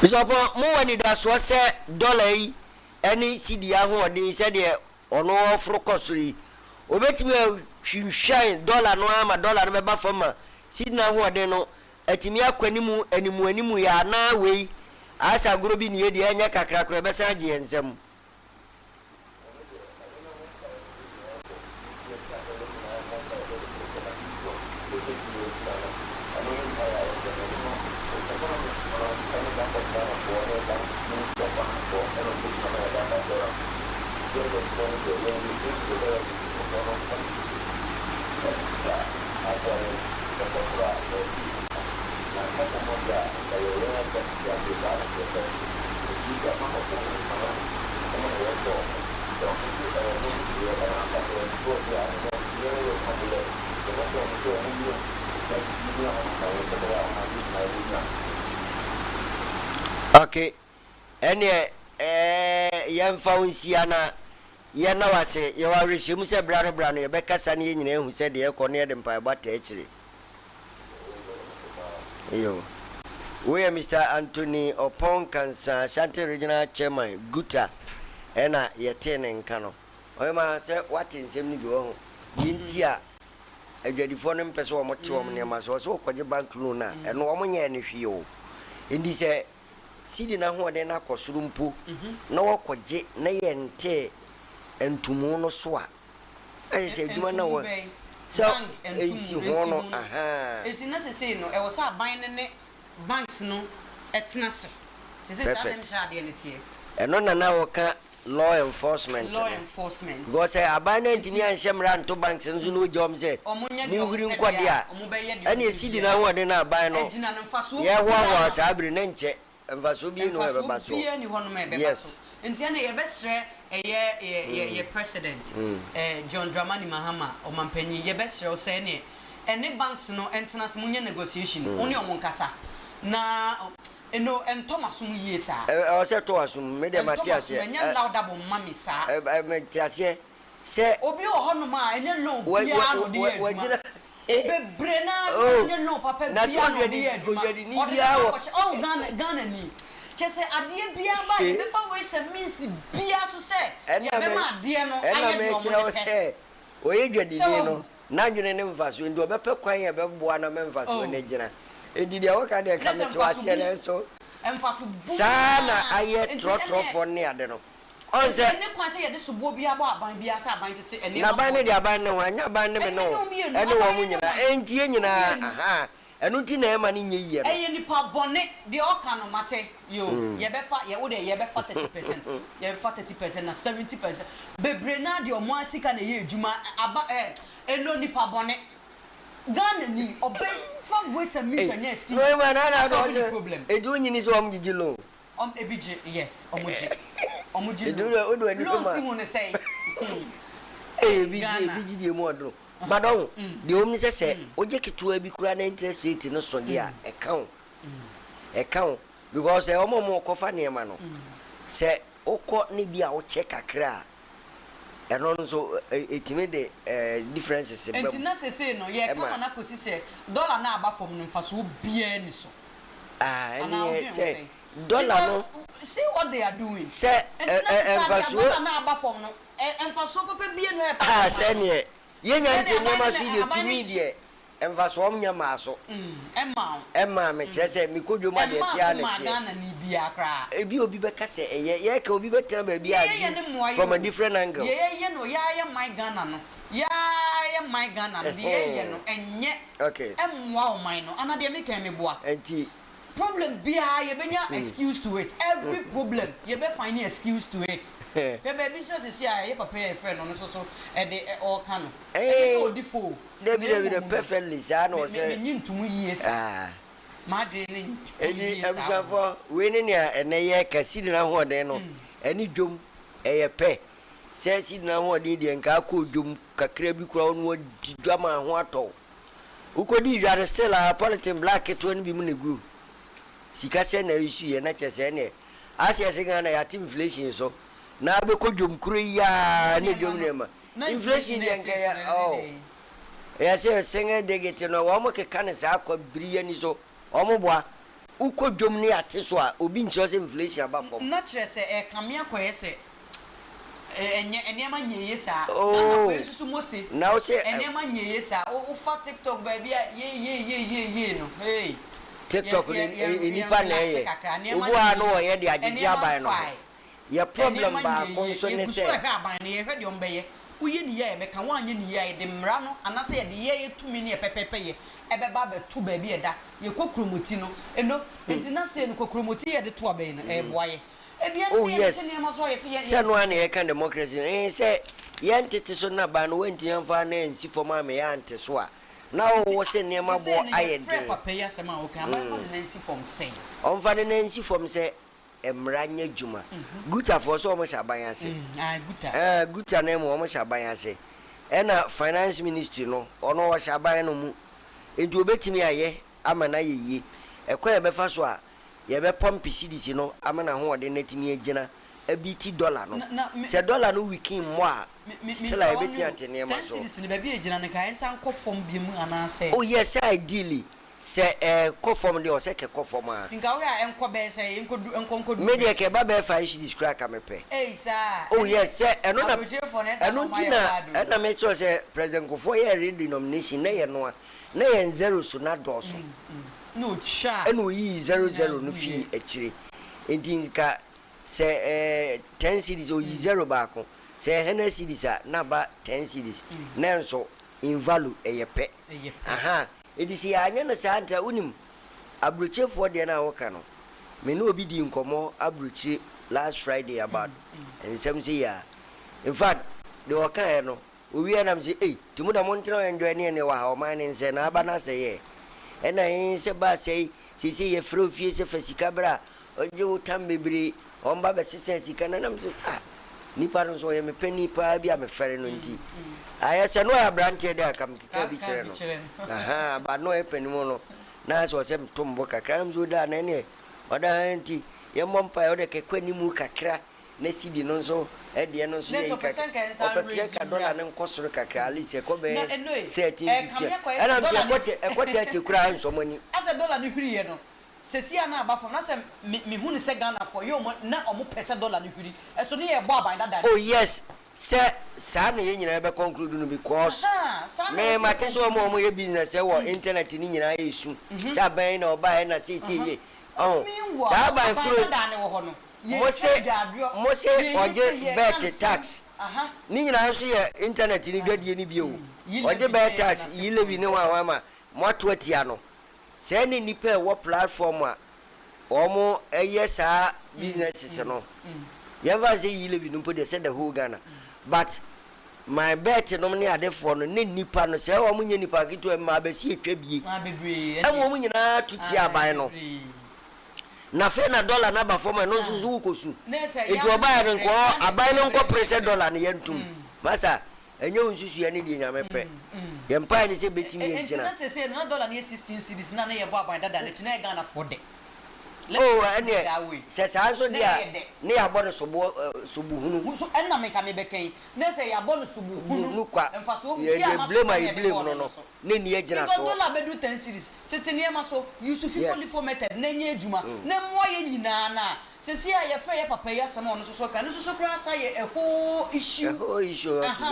Bishop, more than that, so say dollar any CDA who they said or no frocosry. Obet me shine dollar no ama dollar no be forma. Sidna who they no etimia kwanimu animu ya na we asa grobi ni de anya kakra kra be saje ensem. Okay, any young found Siana Yana was say you are receiving say Brown, your Becca Sunny who said the corner them by what actually. Yo, we are Mr. Anthony Opon Cancer, Shanty Regional Chairman, Guta, and ye ten and cano. Oima say what in same go Gintia. A good phone person, what 2 minutes or so, quite bank luna, and 1 year and if you. In this Sidi na ho de na kosurumpo na wakoje na yente entumu no so a say adwuma na wo so ensi ho no aha eti na se no e wo sa ban ne banks no etena se se sa dem sha de ne tie eno na wo ka law enforcement go say aban na ntimi anhyemra nto banks nso no jom say mu huri nkode a ene sidi na ho de na aban no ye ho sa abiri na nche Enfaso bi no ebe baso. Yes. Ntiane ye besre ye president John Dramani Mahama o mampanyi ye besre o say ne ene banks no entenas munye negotiation oni o monkasa na eno entomasum yie sa. O se to asum me de Matias ye. Enya laudable mami sa. Matias ye se obi o hono ma enya loan bia no de adwuma. Bebre na enya loan papa bia no de adwuma. Oh Ghana ni kese adie bia ba ye be fa we se means bia so se ye be ma adie no aye do mo se oye dwadi ni no na dwene ne mfaso ndi obepe kwan ye be boa na me mfaso na gina edidi a waka de ka me to ase na so mfaso sana aye trotro for ne ade no on se ne kwan se ye de subo bia ba aban bia sa aban tete ene na ban ne de aban ne wan aban ne me no ene wo mu nyina entie nyina aha enu ti na ema ni nye yiye no eye nipa bone de oka no mate yo ye be fa ye wo de ye be fa 30% ye be fa 30% na 70% bebre na de omo asika na ye adwuma aba eno nipa bone Ghana ni obe fa we se mission yes no ema na problem edu nyini so om gigi lo ebije yes omuji edu odu ani ma lo si mo ne say ebije de mo odro Madon, the only say, Oje Kitua be crying interest rate in a Sonia account. Account because a homo cofa near mano. Say, O court need be our check a cra. And also it made the differences. And to not say no, yeah, come on, I say, dollar now about from for so bien so. And say, dollar no. See what they are doing. Say, and for so now about from no, and for so bien. Ah, say, Yenya ntema so de tumi de emfa so omnya maaso emma me chese mi kodwo ma de tia na tie Ghana ni bia kra ebi obi be ka se ye ka obi be tena ba bia from a different angle ye no ya my Ghana no ya my Ghana no ye no enye okay emwa o my no ana de me kan me boa enti problem bia ye benya excuse to it every problem ye be find excuse to it ye baby so se ye papa ye friend no so e de all kan no e so di fo de perfectly sa no se me ntumu yie sa ma de ne edi abusafo we ne ne ene ye ka sidi na ho de no eni dwom e ye pe se sidi na ho de de nka ko dwom kakra bi kura no dwama ho ato ukodi dware still a politin black to no bi mu negu sika se na issue ye na chese ne asia se Ghana ya inflation so na be ko dwom kuro ya ne dwom ne ma inflation ye nka ya oh ya se senga de get no wo mo ke kan sa akwa biriye ni so o mo boa uko dwom ne ate so a obi nche se inflation aba fom na kire se e kamia koye se enema nyeye sa na ko yesu mose na o se enema nyeye sa o fa TikTok ba bia ye no hey TikTok ni pa na ye ubu anu wo ye de agigi aban no ye problem ba ko so ne se so hwe aban ne ye hwe de ombeye uye ni ye be kan wanye ni ye de mra no anase ye de ye tumi ne pepepe ye ebe ba be to ba bi eda ye kokromoti no eno enti na se no kokromoti ye de to aban no e boaye oh yes se no an ye kan democracy se ye ntete so na ba no wenti amfa na ensi forma me ya ante so a na wo se niema bo ayede papa ya se ma o kan ma na ensi form sen on fa na ensi form se emranya juma guta for so mo shaban ase guta na mo shaban ase na finance ministry no ono wo shaban no mu enti obetimi aye amana yeye ekwa ye befa so a ye be pomp cedis no amana ho ode natimi agina abiti dollar no se dollar no weekend mo a still I beti antene ma so cedis ne ba bi agina ne kan san ko form bi mu ana se oh yes ideally se ko form de o se ke ko form a tinka wo ya enko be se enko media ke ba be fa cedis kra ka mepe sa oh yes se eno na me cho se president Kofo ye redenomination na ye no na ye zero so na do so no cha eno yi 00 no fi akire edinka se 10 cedis o yi 0 ba ko se 100 cedis na ba 10 cedis na nso in value eyepe aha edisi anya no santa unim abrochefo de na woka no me no obi di nkomo abrochi last Friday about ensem say ya in fact the woka no owi anam say timu da montena enjoy ne wa ha o man nse na aba na say ye ena yin se ba say sisi ye fro fie se fasika bra oje utam bebre on ba be sisi sika na nam so nipa no so ye me pani pa bia me fere no nti ayese no ya branche de akam ka bi chere no aha ba no e pani mo no na so se mtombo kakra mzo da na ne oda nti ye mompa ye de kekwani mu kakra na sidi no so e de no so ye ka dollar ne nkosoro kakra alise ko be 1350 ana mse ekote ati kura nsomoni asa dollar ni hwiri ye no sesia na aba fam na se me hu ni se Ghana for yo na omo pese dollar ni hwiri eso ni ye bo aban dada oh yes se sa na ye nyina be conclude no because me mate so mo ye business e wo internet ni nyina ye su sa ban na oba na se ye oh sa ban kuro dada ne wo ho no mose oje bet tax ni nyina so ye internet ni dwadie ni bio oje bet tax yi levi ni wa ma moto atia no se ni nipa wo platform a omo eye sa businesses no yeva say yi levi no pode say the whole Ghana but my bet no me ade for no ne nipa no se omo nya nipa kitu ma ba si etwa bie omo nyina tuti aban no na fe na dollar na ba form no so ukosu etu oba ya nko aban no nko pressure dollar ne yentum masa enye unsusu ya ne die nyame pe ye mpa ni se betimi engina se na dollar ne 16 cedis na ye bo aban dada ne china Ghana for de oh ene se sa so dia ne ya bo subu hunu so enna me ka me bekan ne se ya bo no subu hunu kwa emfa so ye blame no ne ni egina so dollar be do 10 cedis tete ne ma so use 54 method na nya ejuma na mo ye nyina na se si ya ye fe ye papa ya sama no so ka no so kra sa ye a whole issue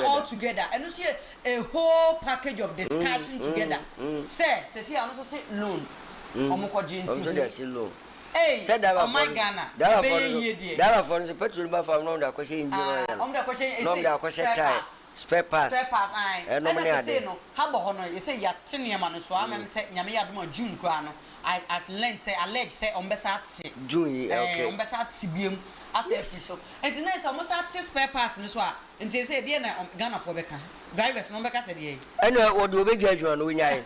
all together and so a whole package of discussion together se si ya no so say loan omko jinsi loan hey said that oh my Ghana that for the petrol ba from no da kwese engine no da kwese no da kwese tire spare parts ai no me ade no ha bo ho no you say ya tene ma no so am say nyame ya dum June kra no I've learned say allege say on be sa ati June okay on be sa ati biem asa so and na say on sa ati spare parts no so a nti say de na Ghana for beka drivers no beka say de ene wo de obeja adwuma no nyae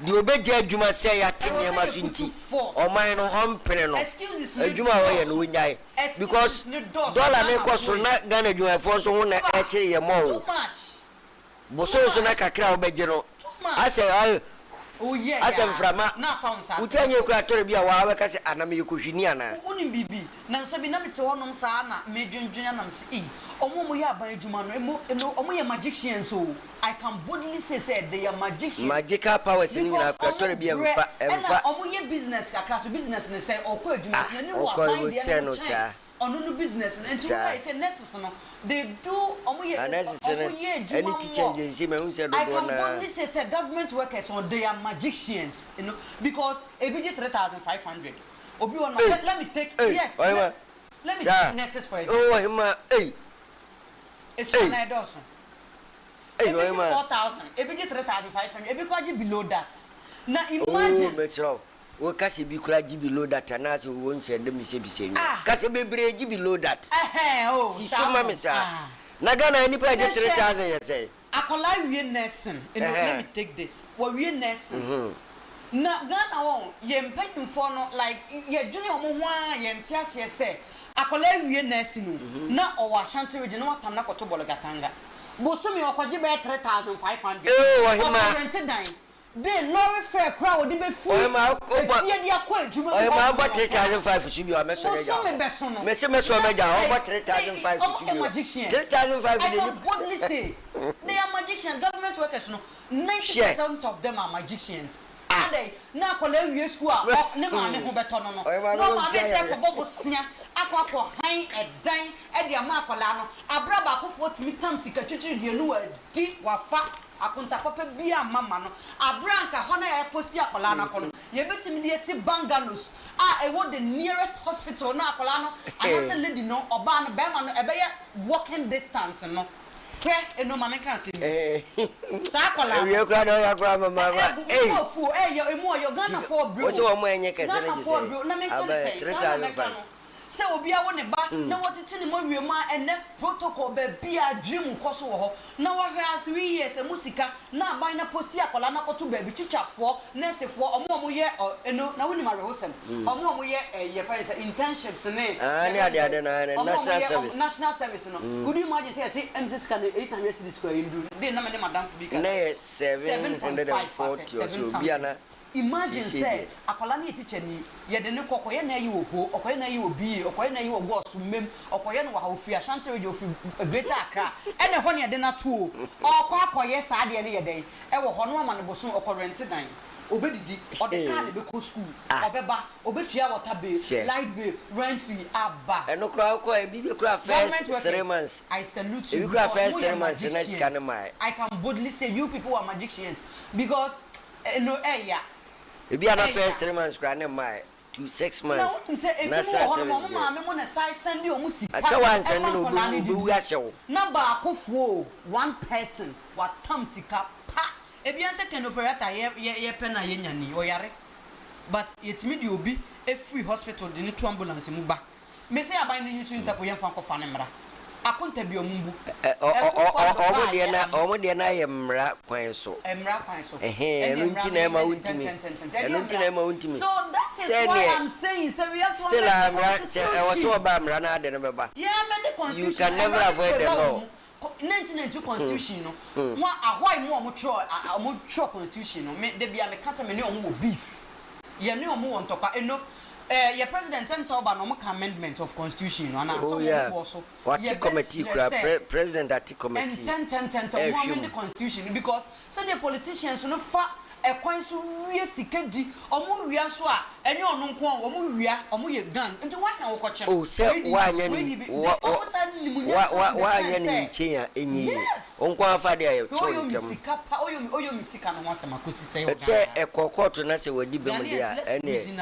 de obeja adwuma say ya tene ma so nti o man no hompere no adwuma wo ye no nyae because dollar ne koso na Ghana adwuma fo so ho na e kire ye mo boso so na kakra obeje no ase Oh yeah. Asem frama. Na found sa. Utanye kura tori bia wa we kase anam yekohwini ana. Unim bibi. Na nsa bi na mete honom sa na medwendwen anam se omo ye aban adwuma no omo ye magicians so I can boldly say they are magicians. Magical powers ni na kura tori bia emfa. Omo ye business kakra so business ne say okọ adwuma so ni wo aban de no sa. Ono no business and so I say necessary no they do omo ye any teachers they say me say do I can boldly say government workers on they are magicians, you know, because ebiji 3,500 obi one let me take yes let me take nurses for example. Oh hima it's one I do so ebiji 4,000 ebiji 3,500 ebi kwaji below that now imagine we kasi bi kura ji below that na so won se dem se bi se nyu kasi bebre ji below that oh si suma me sa na Ghana ni pa je 3,000 you say akola wie nursing let me take this we wie nursing na Ghana won ye mpanyimfo no like ye dwene omo ho a ye ntiase se akola wie nursing na o wa Ashanti region na watam na koto bologatanga bosomi okwaji be 3,500 oh hima they lorry fair crowd dey be full. Oh ma ye dia kwa adwuma. Oh ma go 3,500 should be o me so meja. Me se me so meja o go 3,500 should be. 3,500 I can boldly say they are magicians. Government workers no 90% of them are magicians. Ade na akola wie school a ne ma me ho beto no no. No ma me se ko bobo sia akwa han edan e dia ma akola no abraba akofo timi tam sika twetwe die no adi wafa akunta papa bia mama no abranka hona ya posti akola na kono ye betimi de si bungalows e wo the nearest hospital na akola no anase lady no oba no be ma no ebe ye walking distance no ke eno mama kan se sa akola we kura do ya kura mama fu ye emu yo Ghana for bro wo se wo mo enye kese na je say na me kan say 3,500 se obi a wo ne ba na wotete ne mo wiemu a ene protocol be bia dream koso wo ho na wo hwa 3 years musika na aban na posti akola na koto ba bi chichafo nursefo omo ye eno na woni mare hosem omo ye ye fa internships ne ne ade na national service no would you imagine say MSS can 800 cedis square ndu de na me ne madam for bika na 740 so bia na imagine say akola na teacher ni ye de ne kokoye na yi wo ho okoye na yi wo bi okoye na yi wo gosu mem okoye no wa ofri Ashanti region ofri Greater Accra ene ho ne ye de na to akoye sa de ne ye den e wo ho no ama ne boso okorent dan obedidi odeka le be ko school obeba obetua water bill light bill rent fee aba eno kra ko e bi kra first 3 months I salute you because first 3 months na scan my I can boldly say you people are magicians because no yeah ebi ana first 3 months kra na my to 6 months na say mama me na sai send o musika asa wan send no bu ya hyew na ba akofo one person what tam sika pa ebi an se ken oferata ye pena ye nyani o yare but yetimi di obi e free hospital de ni to ambulance mu ba me say aban ni nyu ntapo ye fa kofa ne mra akonta bi omumbu omo de na ye mra kwan so enu nti na ma wuntimi so that is why I'm saying so we have to still amra was so ba mra na de no beba yeah me the constitution you can never avoid the law 1992 constitution no wa ahoy mo tro constitution no me de bia me kasa me ne omo beef ye ne omo won toka eno your president terms of an amendment of constitution and so what committee president that committee and 10 to amend the constitution because say the politicians no fa e kwan so wie sikadi omo wia so a enye onu nko omo wia omo ye gang nti wa na wo koche oh say wa anya ni nche ya enyi onko afa de ayo cho ntem oyo misika no wasema kosi say o say e kokoto na say wadi bem dia ene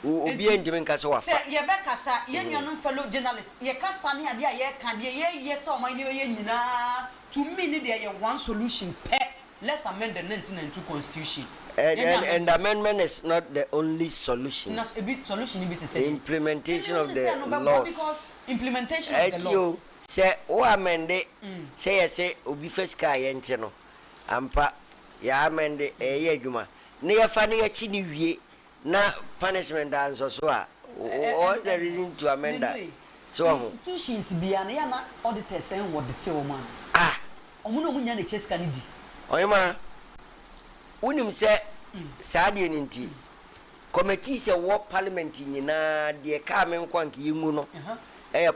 obi endime nkasa wafa se ye be kasa ye nuanom fellow journalist ye kasa ne ade a ye ka de ye se o man ne ye nyina to me ne de ye one solution let's amend the 1992 constitution and amendment is not the only solution. No, a bit solution be to say implementation of the laws because implementation of the laws say o amend say yes say obi first ka ye nche no ampa ya amend ye adwuma ne ye fa ne ye chi ni wie na punishment dance so what's the reason to amend that so institutions bia na ya na auditors en what the tell man omo no munya na cheska ni di oyema unim se saade ninti committee se wo parliament nyina de ka me nkwank yimu no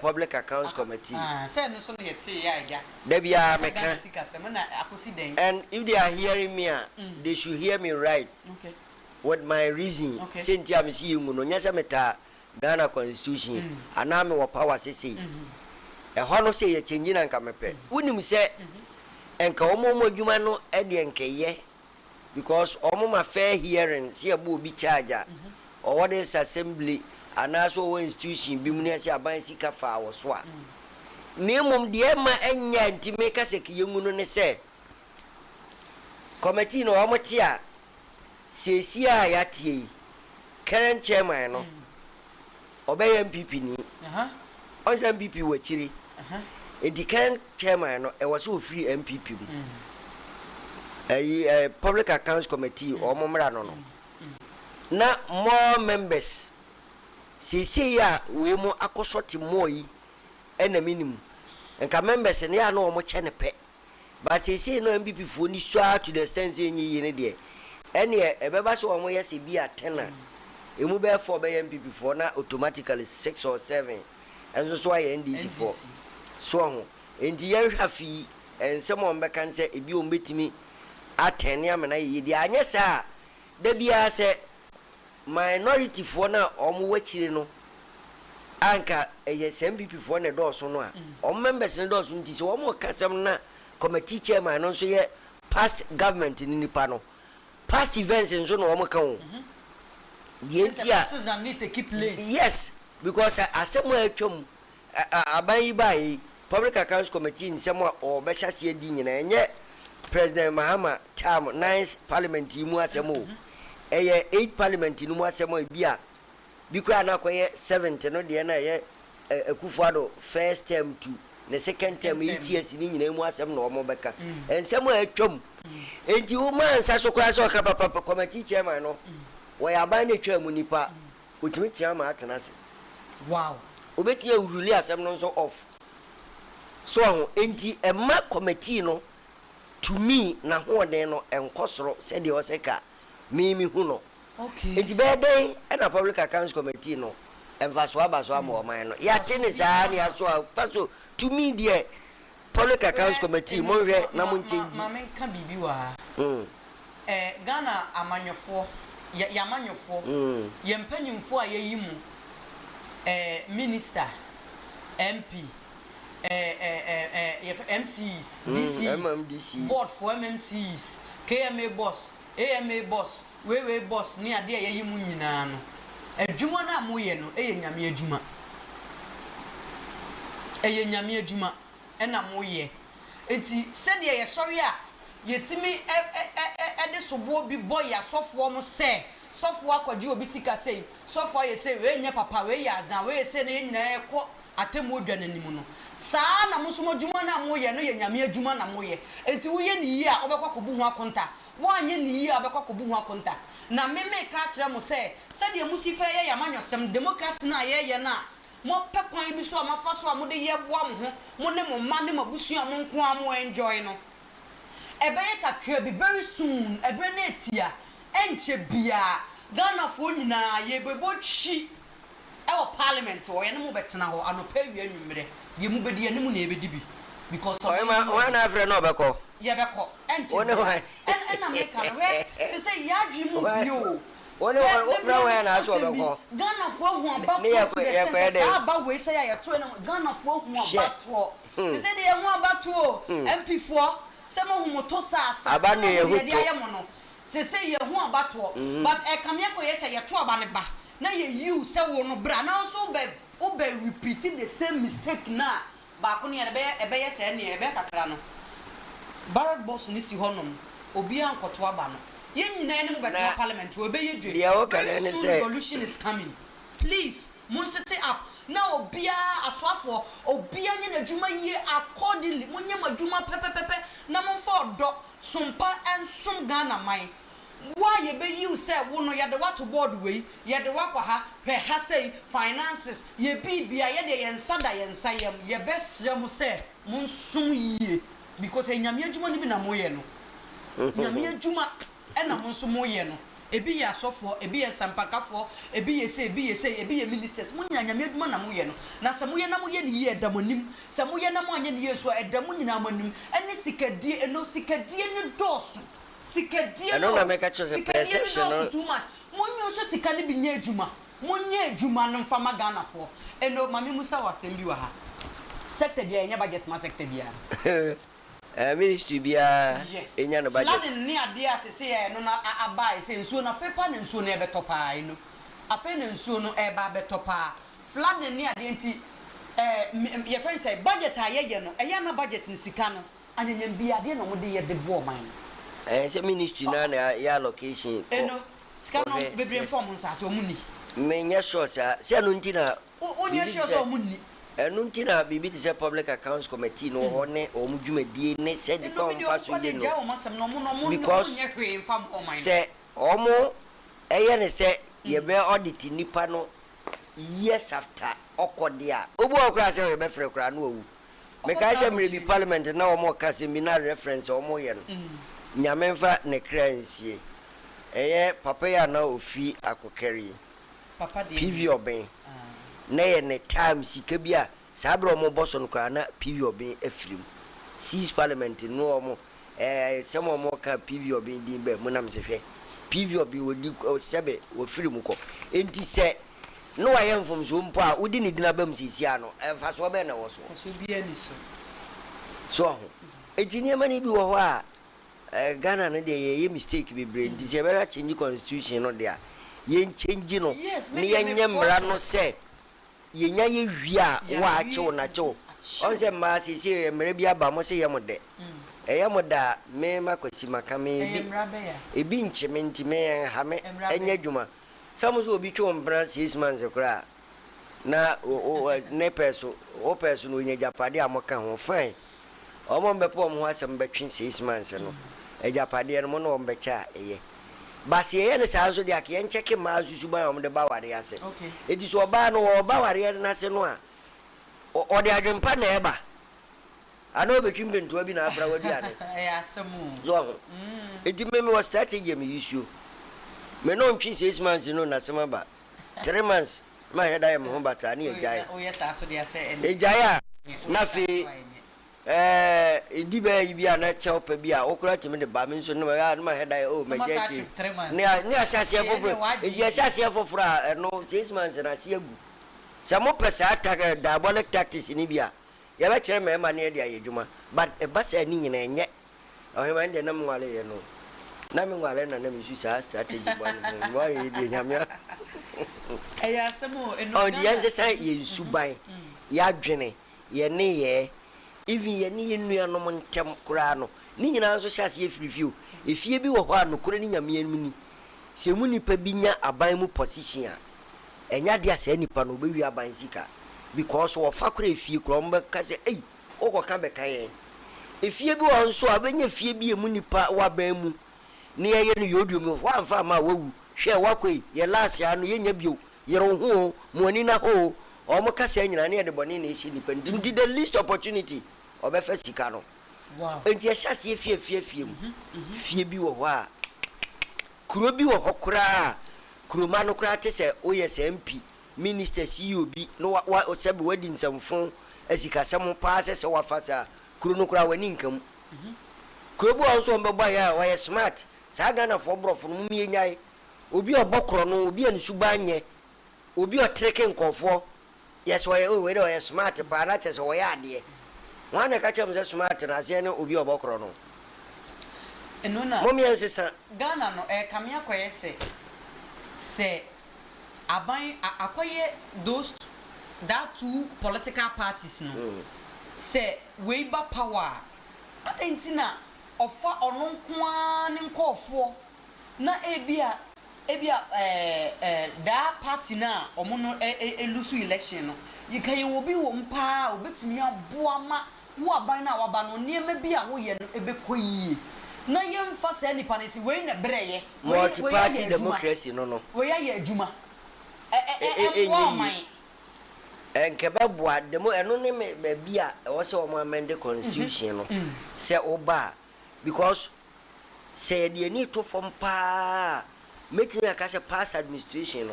public accounts committee say no so no yeti ya ja da bia me ka and if they are hearing me they should hear me right. Okay. What my reason senti am see yimu no nya se meta Ghana constitution aname wo power sese ho no se ye change na nka mepe wonim se enka omo adwuma no e de nkeye because omo ma fair hearing se abo obi charger or what is assembly anaso wo institution bi mu ne se aban sika fa wo so a nemom de ma enya ntime ka se kiyengu no ne se committee no omo ti a sesi a yatie current chairman no obey MPP ni on MPP wachiri the current chairman no e was so free MPP public accounts committee or momra no na more members sesi ya we mu akosoti moyi ena minimum enka members ne ya na omo chene pe but sesi no MPP fo ni so to the extent enyi ne de ene ebeba so omo yesi bi atena emu be for be MPP for na automatically 6 or 7 and so why NDC for so ho enti yen hwafi ensem on be kan se ebi on betimi atene amena yedi anye sa da bia se minority for na omo wachire no anka MPP for na do so no a om members ne do so nti se omo kasam na committee chairman no so ye past government ni nipa no past events nso no omo kan citizens need to keep place. Yes, because asemo atwom aban bai public accounts committee nsemo o be hyase di nyina enye president Mahama term 9th parliament mu asemo eye 8th parliament mu asemo bia bi kura na koye 7th no de na ye Akufo-Addo first term to the second term 8 years ni nyina mu asem na omo beka ensemo atwom enti wo man sa so kwa so ka papa committee chairman no we aban na twa mu nipa otimi tia ma atena se wow obeti awuruli asem no so off so enti ema committee no to me na hoden no enkosoro se de oseka mimi hu no okay enti be den na public accounts committee no enfaso abaso amoman no ya tene saa ne aso faso to me there public accounts committee mo hwe na mo nchenji ma men ka bibi wa Ghana amanyofo ya manyofo yempanyimfo a yeyimu minister MP MCs DCs board for MMCs KMA boss AMA boss wewe boss ni ade a yeyimu nyina no adwuma na moye no nyame adwuma nyame adwuma na moye enti sede ye sori a yetimi de sobo bi boy asofo mo se sofo akwaji obi sika sei sofo ye se we nya papa we ya azan we se na nyina ekọ atemu odwa nanimu no saa na musomo dwuma na moye no ye nyame adwuma na moye enti wo ye ni yi a obekwa kobu ho akonta wo anye ni yi a obekwa kobu ho akonta na meme ka kire mo se de musife ye yamanyosem democracy na ye na mo pekwan bi so amafa so amode ye boa mo ho mo ne mo ma ne mabusu am nko am enjoy no ebeye kakra be very soon ebre na etia enche bia Ghana fo nyina ye bebotwi ewo parliament wo ye ne mo betena ho anopa wi anwumre ye mu bedi ye ne mu na ebedi bi because of one afre no beko ye beko enche na make am we say ya dwi mu bio one ofra we na so beko Ghana fo hu aba to aba we say ya to Ghana fo hu aba to say de hu aba to MP fo sema humoto sasa abane ye huto se say ye hu abato but e kam ye ko ye say ye to aba ne ba na ye you say wo no bra na so be repeating the same mistake na ba ko ne be ye say ne be kakra no Barrett boss ni si honom obi ankoto aba no ye nyina ne mo be parliament we be ye dwe resolution is coming please mo set it up na obia aswafo obia nye na dwuma yie accordingly monye madwuma pepepepe na monfo odo sumpa ensum Ghana man wa ye be you say wo no ye de what board we ye de wakwa ha hwe ha say finances ye bibia ye de ye nsada ye nsayem ye besre mo say monsum yie because enyame adwuma ni bi na moye no nyame adwuma e na monsum moye no ebi ye asofo ebi ye sampakafo ebi ye ministers munya nyame adwuma na moye no na se moye na moye ne ye damonim se moye na mo anye ne yesu edamu nyina manim ene sikadie eno sikadie ne dosu sikadie no na make choose perception no too much munyo so sikane bi nya adwuma munye adwuma no mfama Ghana fo eno mame musa wasem bi wa ha sector bia enya budget ma sector bia ministry bia enya no budget flooding ni ade asese no na abai se nsuo na fepa na nsuo na ebetopa ino afa na nsuo no eba betopa flooding ni ade nti your friend say budget ayeye no eya na budget nsika no anyanyam bia ade no mode ye de bo man se ministry na ya location eno sika no bebre inform nsa se omuni menya sure se no ntina onye sure se omuni enu ntina bibi ti se public accounts committee no ho ne o mu dwumadie ne se de come fa so ye no because se omo eye ne se ye be audit nipa no years after okode a obu okura se ye be frɛ kura no owu me ka hye mre bi parliament na omo ka se mi na reference omo ye no nyame mfa ne kransie eye papa ya na ofi akokari papa de PV oben na ye ne time sika bia sabro mo boso no kra na PV oben afrim seize parliament no mo some mo ka PV oben din be mo nam se hwe PV oben wodi sebe wo frim ko enti se no wa yemfom so mpo a wodi ne dina bam sisia no emfa so be na wo so bia ni so ho enti ne mani bi wo ho a Ghana no de ye mistake be brain enti se be change constitution no de a ye change no ne ye nyemra no se yenya ye hwia wa achew na chew on se ma sisi mere bia ba mo se ye mo de ye mo da me makwasi makame bi ebi nchime ntime ha me enya dwuma samu so obi twa mbra 6 months kra na ne peso o peso no nya japade amoka ho fine o mo mbe po mo asem betwe 6 months no ejapade no mo no mbecha eye basi ye ne sa so dia ke en cheke ma susu ba o de ba ware ase edi so ba no o ba ware na se no a o de adwempa na eba ana obetwim bentu abi na afra wadi ane ya samu zo edi me was strategy me issue me no ntwi 6 months no na sema ba 3 months ma he da ye mo bata na ejaya o yes aso dia se ejaya na fi ediba bia na cheopa bia okura timi de ba mi nso no ma heda o mejechi ne asase foforo edi asase foforo no 6 months na se agu samo pesa attack diabolic tactics ni bia ya ba kire me ma ne de ayedwuma but e ba sa ni nyina enye o he man de na mwale ye no na mi nwale na mi su sa strategy bo no mo ye de nyamia eya samo eno o di yanse sa ye suban ya dwene ye ne ye even ye ni nuanom ntem kura no ni nyina nso hyase efirifio efie bi wo ho anokore ni nyame anu ni se mu nipa bi nya aban mu position a enya dia se nipa no be wi aban sika because wo fa kura efie kura mbe ka se ei okoka be kan efie bi wo nso abenya efie bi emu nipa wa ban mu ni ye no yodum no wa mfa ma wawu hwe wakoi ye last ya no ye nya bio ye ro ho mo ani na ho o mo ka se nyina ne de bone na eshi nipa ndi the least opportunity obefa sika no wow enti ehase fie mu fie bi wo ho a kuro bi wo ho kura kuroma no kura te se oyes MP minister CEO bi no wa sebi wadi nsamfo asika sam pa se wafasa kuro no kura wani nkam kuro bi wo so mbeba ya wa smart sa Ghana fo brofo no mi nyai obi obokro no obi ansuba obi otreke nkofo yes we smart pa na chese we ade wana ka chem se smart na se ne obi obokro no enuna momi ensesa Ghana no kamia koye se aban akoye those that two political parties no se weiba power adentina ofa ononkoa ne nkofo na ebia da party na omono elusu election no yikaye obi wo mpa obetimi aboa ma wo aban na waba no niema bi a wo ye no ebekoyie na yemfa se nipa ne si we na breye multi party democracy no we ya adwuma enkeba boa demo eno ne me bi a wo se wo amend constitution no se oba because say de ni to fom pa meeting akase past administration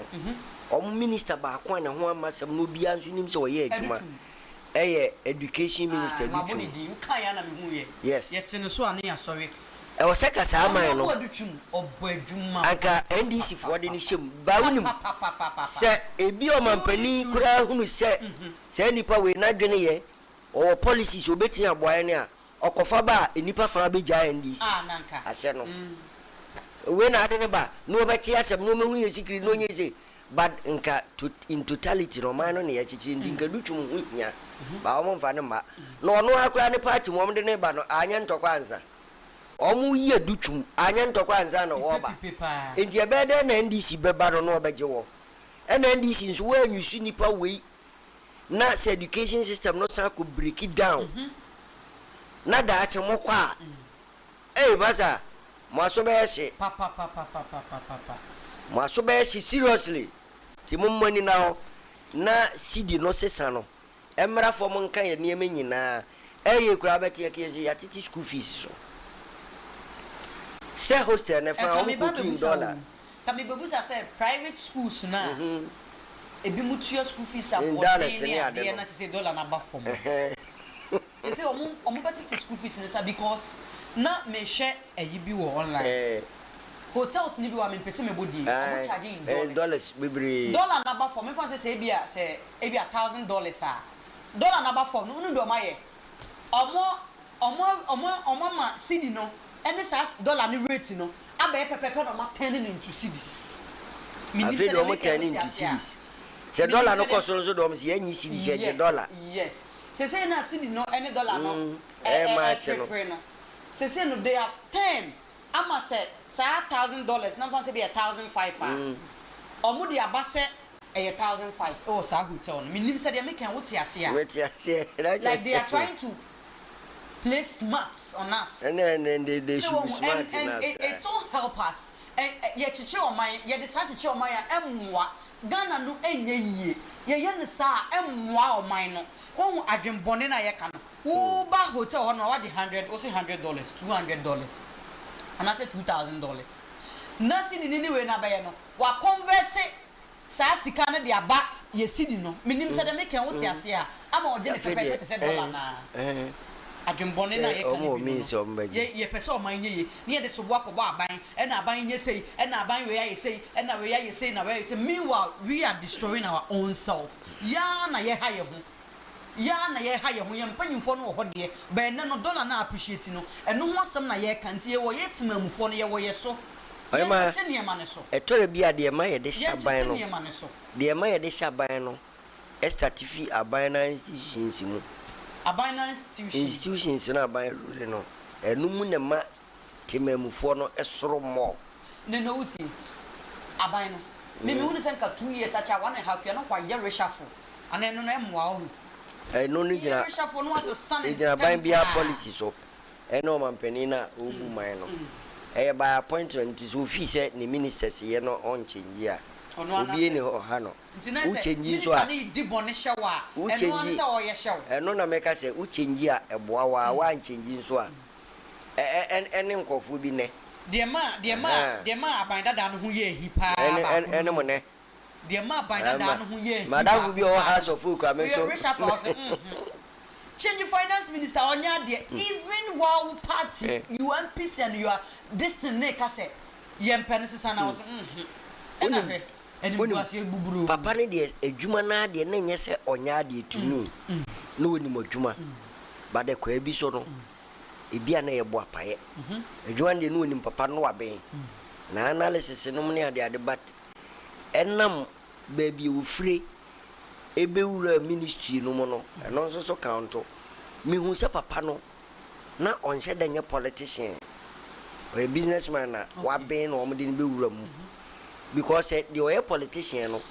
no minister ba kwa na ho amasem no bia nso nim se wo ye adwuma education minister du twu you kan ya na me hu ye yes yete no so ane ya sorry e wo seka sa aman no obo adwuma aka NDC for de ni shem ba wonim se ebi o mampani kura hunu se nipa we na dwene ye o policies obeti aboa ne a okofa ba enipa fa be ja NDC nanka ase no we na ade ne ba no obeti asem no mehu ye sikiri no nye se but nka in totality no man no ne ya chichi ndinka dutwum hu hia ba o mo mfa ne ma no no akura ne party mo de ne ba no anya ntokwa anza omu ye dutwum anya ntokwa anza no wo ba enti ebe de na NDC beba no no obeje wo na NDC nso wa anwusu nipa wei na se education system no sa ko break it down na da ache mokwa basa mo aso be hye mo aso be hye seriously ti mo mani na ho na CD no sesa no emra fo mo nkan ye niam nyina kura beti yakezi ya titi school fees so se hostel na fa $14 kami bebu sa se private schools na ebi mutuo school fees a na se dollar na ba fo mo se omo beti school fees no sa because na me hwe ayi bi wo online hotels ni bi wa me pese me bodi omo charging dollars bibri dollar na ba fo me fa se ebia $1,000 a dollar na ba fo no ndo ma ye omo ma CD no any size dollar ni rate no abe pepepe no ma turning into cedis afi do mo turning into cedis se dollar no cost so do mo se yanyi cedis ye dollar yes se na cedi no any dollar no no se no they have 10 ama se $1,000 na fancy be $1,500 omo de abase $1,500 oh sa hotel no menim say they make an wote ase like they are trying to play smart on us and they should be smart and it all help us ye chiche o man ye de sa chiche o man ya emwa Ghana no enye ye ne sa emwa o man no won adwenbone na ye ka no wo ba hotel ho no wa de $100 o say $100 $200 and at $2,000 na sidi ni we na ba ye no wa convert sa sika na de aba ye sidi no menim say de make an wote ase a ama o de ne pepe te say dollar na adwenbone na ye ka ye pese o man ye ne de so bo akobo aban e na aban nye sei e na aban we aye sei e na we aye sei na we say meanwhile we are destroying our own self ya na ye ha ye ho ye mpanyimfo no ho de be ne no dollar na appreciate no eno ho asem na ye kantie ye wo ye timamufo no ye wo ye so ayma etore bia de ma ye de shaban no de ma ye de shaban no estatifi aban na institutions mu abana institutions na aban rule no enum ne ma timamufo no esoro mo ne no uti aban no me hu ne senka 2 years acha 1.5 year no kwa ye reshuffle ana no emwa o no ni jira reshuffle no as a son jira ban bia policy so eno mampani na obu man no by appointment so fi se ni ministers ye no on change a obi ni ho ha no u change so a ni dibone hyewa eno an se o ye hyew eno na meka se u change a eboa wa change so a ene nkofu bi ne de ma abanda da no ho ye hipa ene mo ne de ma abanda da no ho ye madam bi o house of folk ameso change finance minister onya de even while party UNPC and you are destiny ka say ye mpene sesa na was eni buase buburu papa ne de adwuma na de na nye se onya de tumi no woni modwuma ba de kwa bi so no ebia na ye bo apaye adwuma de no woni papa no waben na analysis no ne ade but enam ba bi ofire ebewura ministry no mo no eno nso so count me hu se papa no na onse da nye politician or businessman na waben no omde ni bewura mu because the oil politician no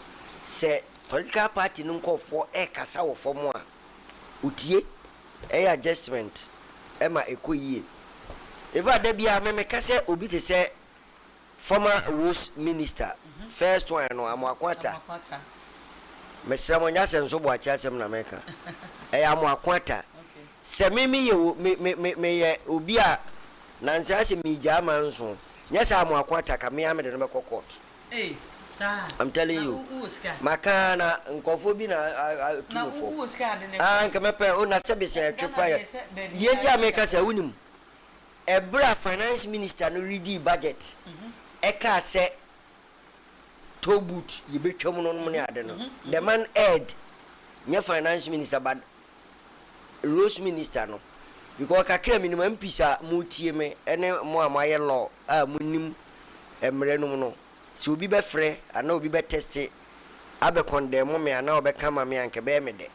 say political party no nkofo kasa wo fom a utie adjustment ma ekoyie eva da bia me kase obi te say former rules minister first one no Amoakwata mesra mo nya senso bo acha asem na meka Amoakwata se mimi ye me ye obi a nansa se mi jama nso Yes, I'm a quarter, come here, I'm a court. Hey, sir. I'm telling you. Makana, Nkofobina, come up on a service, a trip. Yet, make us a winning. A bra finance minister no ready budget. Eka say toe boot you be chomon on money adeno. The man head nya finance minister but Rose minister no. Because kakra minimum pisa mu tie me ene mo amaye law munim emre no no. Si obi be frɛ ana obi be test abe condemn me ana obe kama me anke be me de.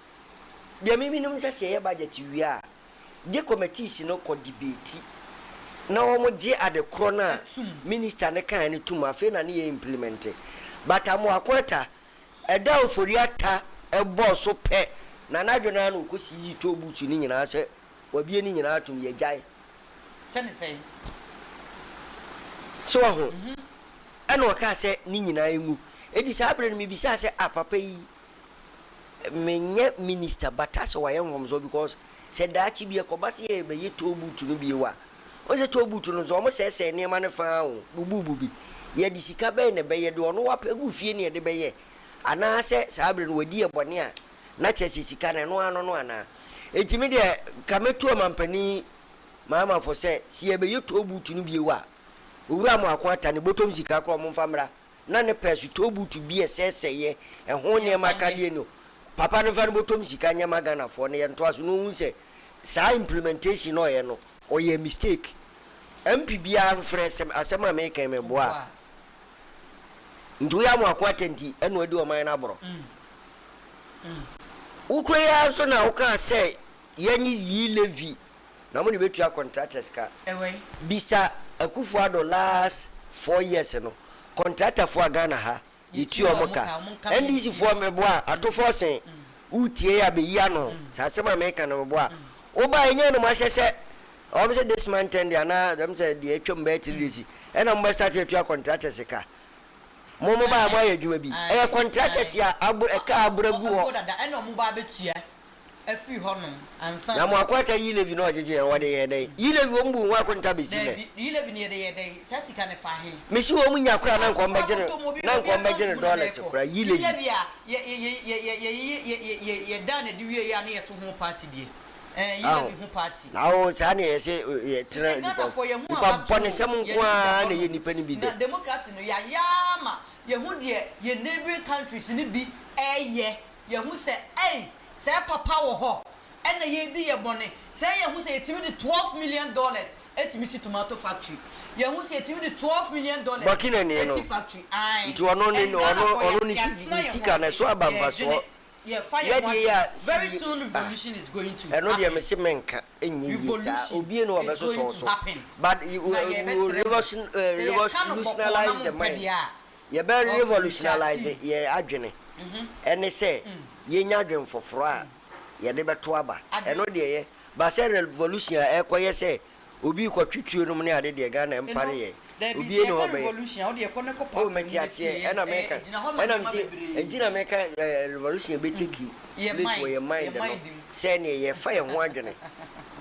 De me minimum say ye budget wi a de committees no ko debate. Na omo je ade krona minister ne kan ne tum afi na ne implement but amo akwata eda oforiata ebo so pe na nadwona na okosi to butu ni nyina se wabie ni nyina atum ye jai sene sei so ho ana waka se ni nyina engu edi sabre mi bisa se apapa yi menye minister batasa wa yem so because se dachi bi ekobase ye be ye to butu no bi wa Oje to butu no zo mo sese ne ma ne fa ho bububu bi ye di sika be ne be ye de ono wa pegu fie ne de be ye ana se sabre no wadi e bone a na chesi sika ne no ano no ana etimi de kametu mampani mama fo se si e be ye to butu no bi wa owura mo akwata ne botom sika kro mo famra na ne pesu to butu bi e sese ye e ho ne makade no papa no fa ne botom sika nya magana fo ne ye nto aso no hu se sa implementation no ye no or ye mistake MPBR friends asema make me boa ndu ya mo akwatenti eno adi o man na boro ukroya so na uka say yanyi yi levi na mo ne betua contractors ka bisa Akufo-Addo last 4 years no contractor for Ghana ha yitu o moka NDC for me boa atofo sen utie ya be ya no sa asema make na me boa oba enye no ma hyese I'm say this man tend na them say the etwom be TDC and I'm start to contractors ka momo ba ma yadwuma bi e contractors ya ka abragu ho and no ba betua afi ho no ansa na mo akwata yi levi no ojeje wo de ye dai yi levi wo mbu wa kwanta be si me yi levi ne de ye dai sa sika ne fa he me si wo mu nya kura na nko mbegere dollars kura yi levi ye dan de wie ya na ye to ho party die you who party. Now, Sani, I say, because Ponisam Kwan, you nipping be the democracy. No, Yama, Yahu, dear, your neighboring countries in it be, ye, Yahu say, say, Papa ho, and the ye be a bonnet, say, Yahu say, it's $12 million at Missy Tomato Factory. Yahu say, it's $12 million factory. I to an only sick and I saw about us. Yeah, fire. Very soon revolution is going to happen. I know the Messimenka in Obiano so but you will revolutionize the mind. You better revolutionize it, yeah, Adjene. And they say, ye nyadren for fra, ye deba twaba. I know the but say revolution, I say, Ubi kwa chuchu no money ade de Ghana empire. Ubi no revolution, how do you connect up? Oh, Metiasi, and America. And I'm saying, and America revolution be tiki. This way your mind, send ye fire one journey.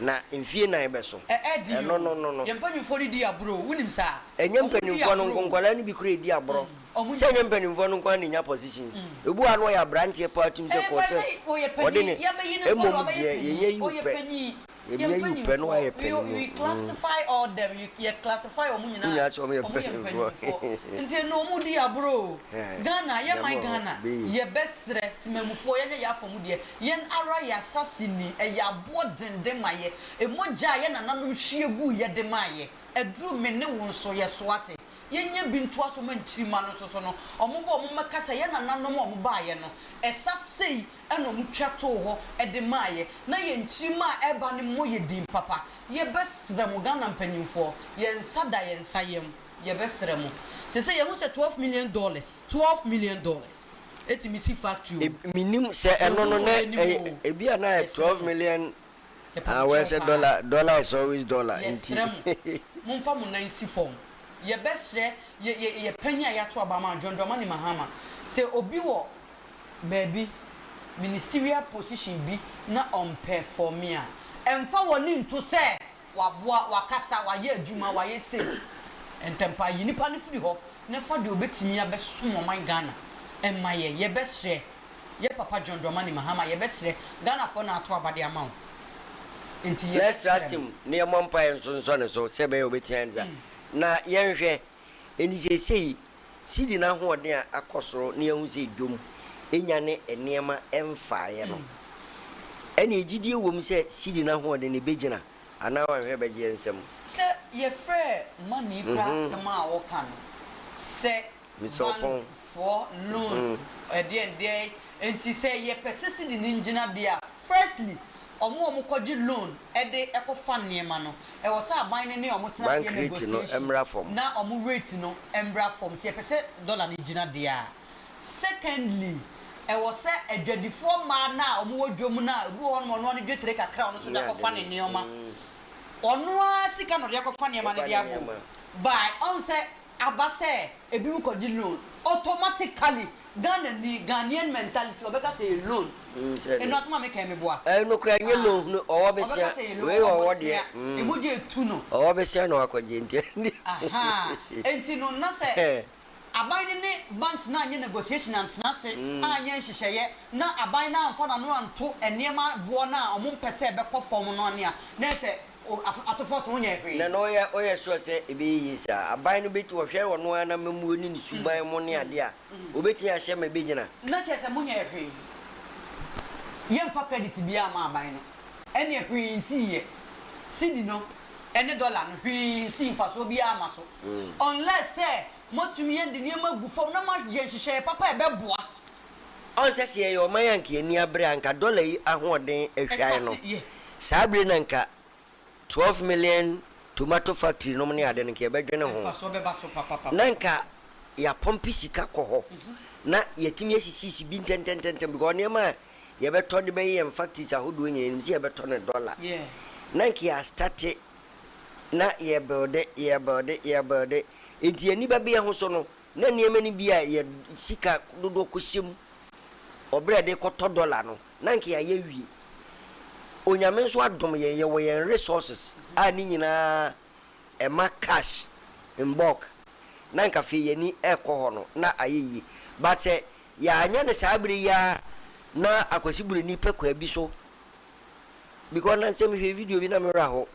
Na in fear na beso. No. Yampani for the dia bro, win him, sir. And Yampani for no concolani be create dia bro. Send Yampani for no one in your positions. You go and wire branch your party himself. What didn't you? We classify all them. You classify Omunina. Until no mudia bro. Ghana, ya my Ghana. Ye best threat, Memufo, ya for mudia. Yen ara ya assassini, a ya boden demaye. A moja yan and anum sheagu ya demaye. A drew me no so ya swati. Yen been twice woman chimano so no. Or mubo makasa yan and anum bayano. A sassy and no muchato a demaye. Na yen chima ebani moye dim papa. Ye best Ramugana penny for yen sada yen sayem. Ye best remo. Say you was $12 million. $12 million. It's a missing factory. Minimum say no a be a 12 million. Where's a dollar is always dollar. Yes, Mumfa Munansi form. Ye best share ye penny to Obama, John Dramani Mahama. Say Obiwo baby ministerial position be not on pair for me. And for one to say wakasa wa ye juma wa ye say entempa yi nipa ne firi ho ne fa de obetimi abeso mo man Ghana emma ye besre ye papa John Dramani Mahama ye besre Ghana for na ato abade ama wo enti ye let's trust him ne mo mpa nsonso ne so se be obetimi anza na yenhwe eni sesei sidi na hoɔden a akɔsoro ne ehu se dwom enya ne enema emfaaye no eni egidie wom se sidi na hoɔden ne begina ana wa hwe beje nsem se ye frɛ money kra sema a wo kan se misopon for loan ede enti se ye persist di ninjina dia firstly omo kwaji loan ede ekofa niema no e wo sa aban ne omo tena se negotiation na omo rate no embra form se pese dollar ni gina dia secondly e wo se adwadifo ma na omo wodwom na ebu ho no no dwetre kakra no so da kofa ne nioma ono asika no de kofa niema ne dia go by on se abase ebi mu kwaji loan automatically Ghanaian mentality obeka say loan eno asoma make me boa no kra nye loan no owo besia we owo de emoje etu no owo besia no akwaje nti aha enti no na se aban ne banks na anye negotiation antena se anye nhyehyeye na aban na amfa na no anto enema boa na omo mpese ebekọ form no ane a na se atofo so nya ehwe na no oya sure se ebe yi sa aban no beti wo hwe wo no ana mamu oni ni suban mo ne ade a obeti ahye ma begina na che se munya ehwe yemfa credit bia ma aban no ene ehwe siye sidi no ene dollar no hwe si fa so bia ma so unless say motumi ye de niam agu fom na ma ye nhyehyeye papa ebeboa on se se ye o man yanke ani abre anka dollar yi ahoden ehwai no sabre na nka 12 million tomato factory no ne ade nke ebedwene ho fa so beba so papa nanka ya pompi sika koho na yetimi asisi bi ntentententen because niam ye beto de be ye factories ahodo nyene nim se ye beto ne dollar nanka ya start na ye build enti ani ba bia ho so no na niam ni bia ye sika dodo kohyem obrede koto dollar no nanka ya wie onyame nso adom ye wo ye resources ani nyina ema cash in bulk nanka fe ye ni ekoho no na ayeyi but ya anya ne sabri ya na akwasibure ni pekwa bi so because na nsem hwe video bi na me raho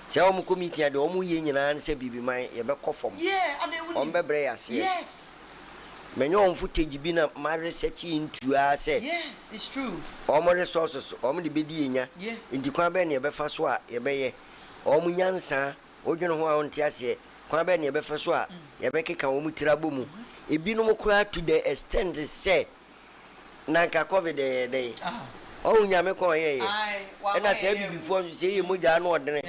se o mu committee ade o mu ye nyina ne se bibi man ye be kofom ade wuni on bebre ya se yes menyo on footage bi na ma research into say yes it's true omo resources omo de bedi enya enti kwa be na ye be fa so a ye be ye omo nyansa odwene ho a onti ase kwa be na ye be fa so a ye be keka omo tirabo mu ebi no mokura to the extent say nanka covid dey o nyame kon ye e na say bi before say ye moja na odene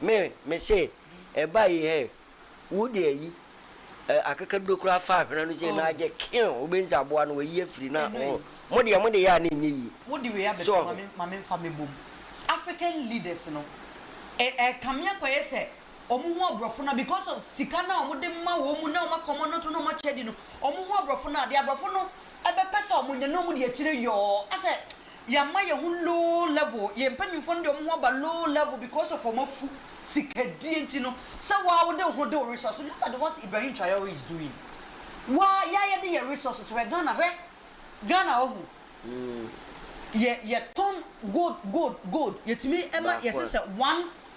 me say e ba ye wo de yi akaka dokura fa hwena no say na age kin obenza boa no yi afiri na mo de ya na enyi wo de we ya be mama fa me bom African leaders no kamia ko yese omu ho abrofo na because of sika na omu de ma wo mu na o makomo no to no ma chedi no omu ho abrofo na de abrofo no ebe pesa omu nya no mu de akire yo ase ya ma ye hu low level ye mpanyimfo de omu ho ba low level because of omafu sika di enti no say wa wo de ho de resource look at what Ibrahim Traore is doing wa ya de your resources we Ghana ohu ye ton gold yetimi ema yes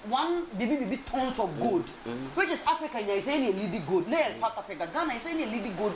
one bibi tons of gold which is Africa is saying leading gold na South Africa Ghana is saying leading gold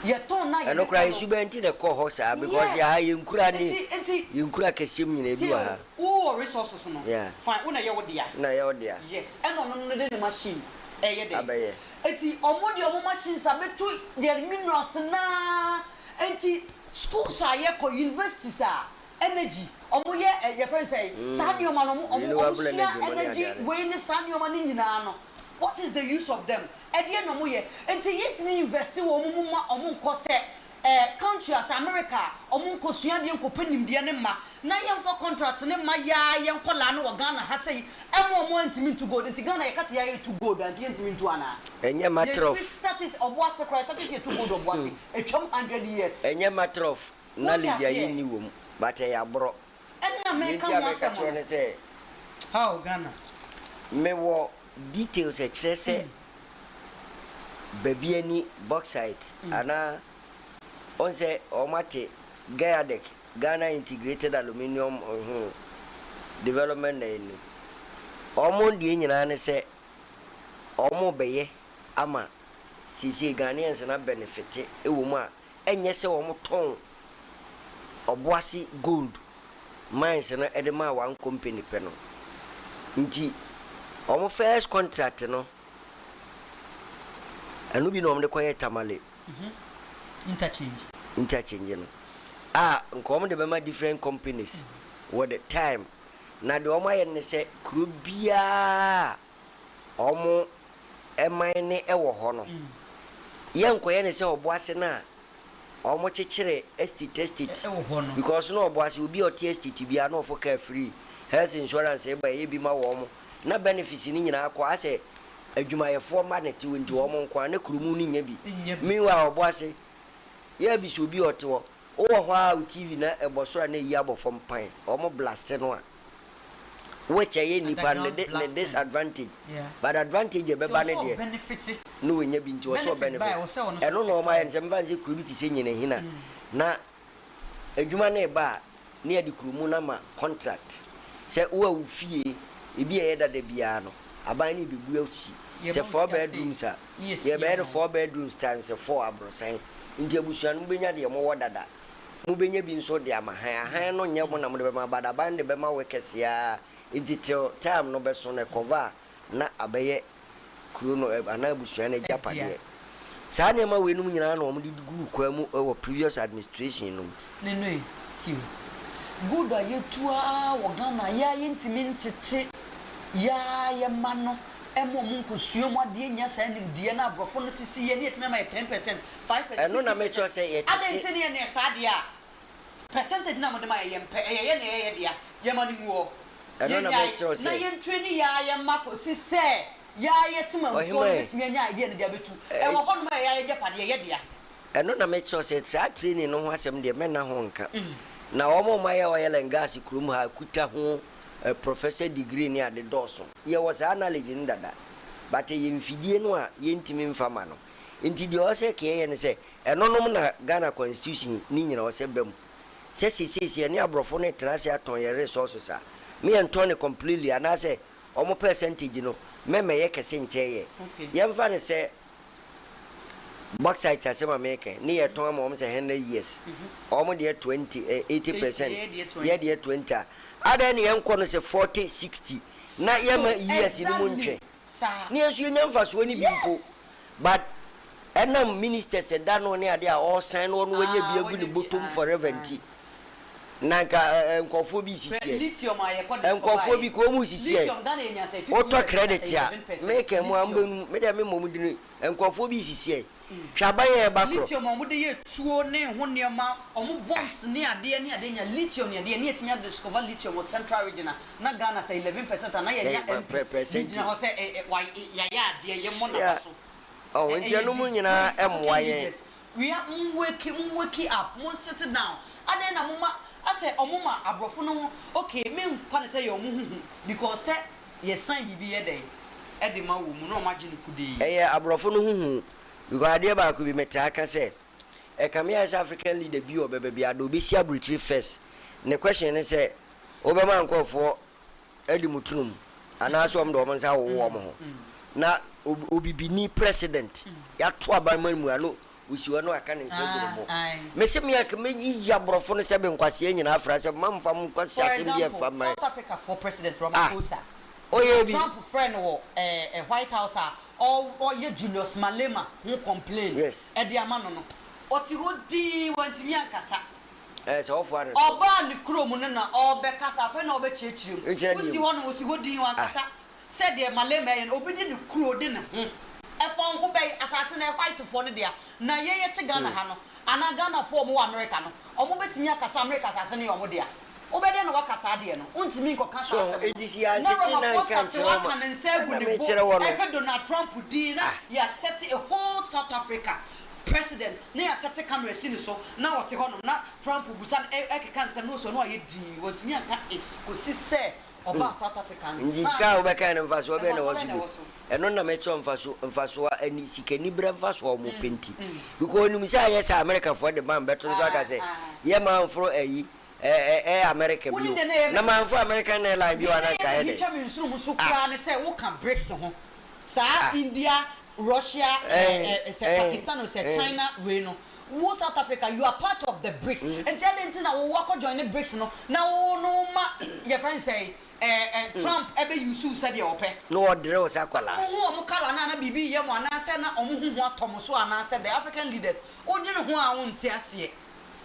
ye ton na ye no cry subenti the coho sa because ya yinkura ni yinkura kesim nyina bi wa ha wo resources no fine una ye wo dia na ye wo dia yes and no de machine ye de abaye enti omo de omo machines abetu their minerals na enti schools are ye ko universities are energy omo ye friend say sanioma no omo energy we ni sanioma ni nyina no what is the use of them edie no mo ye enti yetini invest wo omo nko se country as America omo nko suade nko panimde ne ma na yemfa contract ne ma ya yenko la no Ghana ha sei omo ntimi to gold enti Ghana ye kase ya to gold anti ntimi to ana enye matter of that is of what secret that is to gold of what etwam 100 years enye matter of knowledge ya ni wom but ya bro enna me kan wasamo how Ghana me wo details e kire se baby any bauxite ana on say omate GIADEC Ghana Integrated Aluminium Development ni omo die nyina ne se omo beye ama sisi Ghanaians na benefit ewo mu a enye se omo ton oboase gold mines na edema one company pe no nti omo first contract no anu bi no omo de koye tamale interchange no nko de bema different companies with the time na de omo aye ne se kru bia omo emine ewo ho no ye nkoye ne se oboase na omo chechire estate because no oboase obi oti estate bia no for car free health insurance e ba ye bi ma wo omo na benefits ni nyina akọ ase adwumayefo ma ne ti wonti omo nko na krumu ni nya bi meanwhile oboase ye bi so obi oti wo ho a TV na ebosora na yi abofom pan omo blast no a which ye nipa ne disadvantage but advantage e beba ne de benefit no we nya bi nti wo so benefit eno no ma ye nse mfa se kuru bi ti se nyina hina na adwuma na eba na ye di krumu na ma contract se wo awu fie ebi ye dada bia no aban ni bebu achi se 4 bedrooms a ye be 4 bedrooms times 4 abrosan nti abusuan mu benya de mo wodada mu benya bi nso de ama han no nye mo na mo de be ma bada ban de be ma wekesia digital time no be so na cover na abeye kuro no ana abusuan na japade saa ne ma we num nyina na mo de gu kwa mu previous administration no ne tiw good ayetua wo Ghana ya yintimi ntete ya ye mano emo munko suomu ade nya sa nim de na abrofo no sisi ye ne etima ma 10% 5% eno na me cho say ye ade ntene ne sa de a percentage na mo de ma ye mpe ye ne ye de a ye mani wo eno na me cho say na ye ntwani ya ye mako sisi ya ye tuma mfo betimi nya ide ne de abetu e wo hono ma ya ye japade ye de a eno na me cho say tra training no ho asem de me na ho nka na omo ma ye oil and gas krum ha kuta ho professor degree ni ade doso ye was knowledge in dada but ye mfidie no a ye ntimi mfama no nti de o se ke ye ne se enonom na Ghana constitution ni nyina o se bam se se ne abrofo ne trase aton ye resources a me enton ne completely ana se omo percentage no me ye kese nche ye ye mfa ne se bauxite asema make ni ye ton am se 100 years omo de 20 80% ye de 20 ada ne enko no se 40 60 na ye ma years ni mu ntwe ni enso ye nyamfa so ni bimpo but enam minister se da no ne ade a all sign no no wenye bi agu ni bottom forever nti nanka enkofo bi sisie lithium ayekodo enkofo bi ko mu sisie lithium da na enya se 50 auto credit ya make mu ambenu me de me momu dinu enkofo bi sisie hwabaye ba kro lithium omu de ye tuo ne ho niema omu bombs ne ade nya lithium ne ade ne etimia discover lithium o central region na Ghana say 11% na ye nya percent ho say ya ade ye mo na so oh ntia no mu nyina emwa ye we are wake up mo sit down ade na mama ase omuma abrofo no okay me mfa ne say ye omu because say ye sign bibi ye dey e de ma wo mu no ma gine kudi abrofo no huhu because ade ba ko bi metaka say come as African leader bi obebe bi ado bi sia britri first ne question is say obema nkofo edi mutunum ana so omdo omnsa wo mo ho na obibini president ya to abaman mu ano usiwa no aka ne nse gurumo me se me aka meji ya brofo no se be nkwase nyina afra se mamfa mu kwase asem bi afa man South Africa for President Ramaphosa oye bi Trump friend wo White House or ye Julius Malema who complain e de ama no oti hodi wantimi ankasa so ofo are oba ni krom no na obe kasa fe na obe chiechiri usi ho no usi hodi wankasa said de Malema yen obedi ni kro de ne ho efon ho bay asase na white fo ne dia na ye te Ghana ha no ana Ghana fo mo America no omo betimi akasa America asase ne omo dia obede no wakasa de no untimi nko kasa so edisi asiti na kan chero no Donald Trump di na ya set a whole South Africa president na ya set camera sini so na wote ho no na Trump busan e kan se no so no ye di wotimi aka is ko si se oba South African ndika obeka na mfaso obe na wasugo eno na mecho mfaso ani sikani bra mfaso o mo penti because ni misa yes America for the man beto so aka say ye man for ayi America bi na man for American airline bi wana ka he twa me nsuru mu so kra ne say wo kan BRICS ho sa India Russia Pakistan or China we no wo South Africa you are part of the BRICS and tell them na wo wako join the BRICS no na wo no ma your friend say Trump ebe yusu said your ope no odre o sakwala ho mo kala na bibi ye mo na say na omo hu atom so ana say the African leaders odwene ho a won ti ase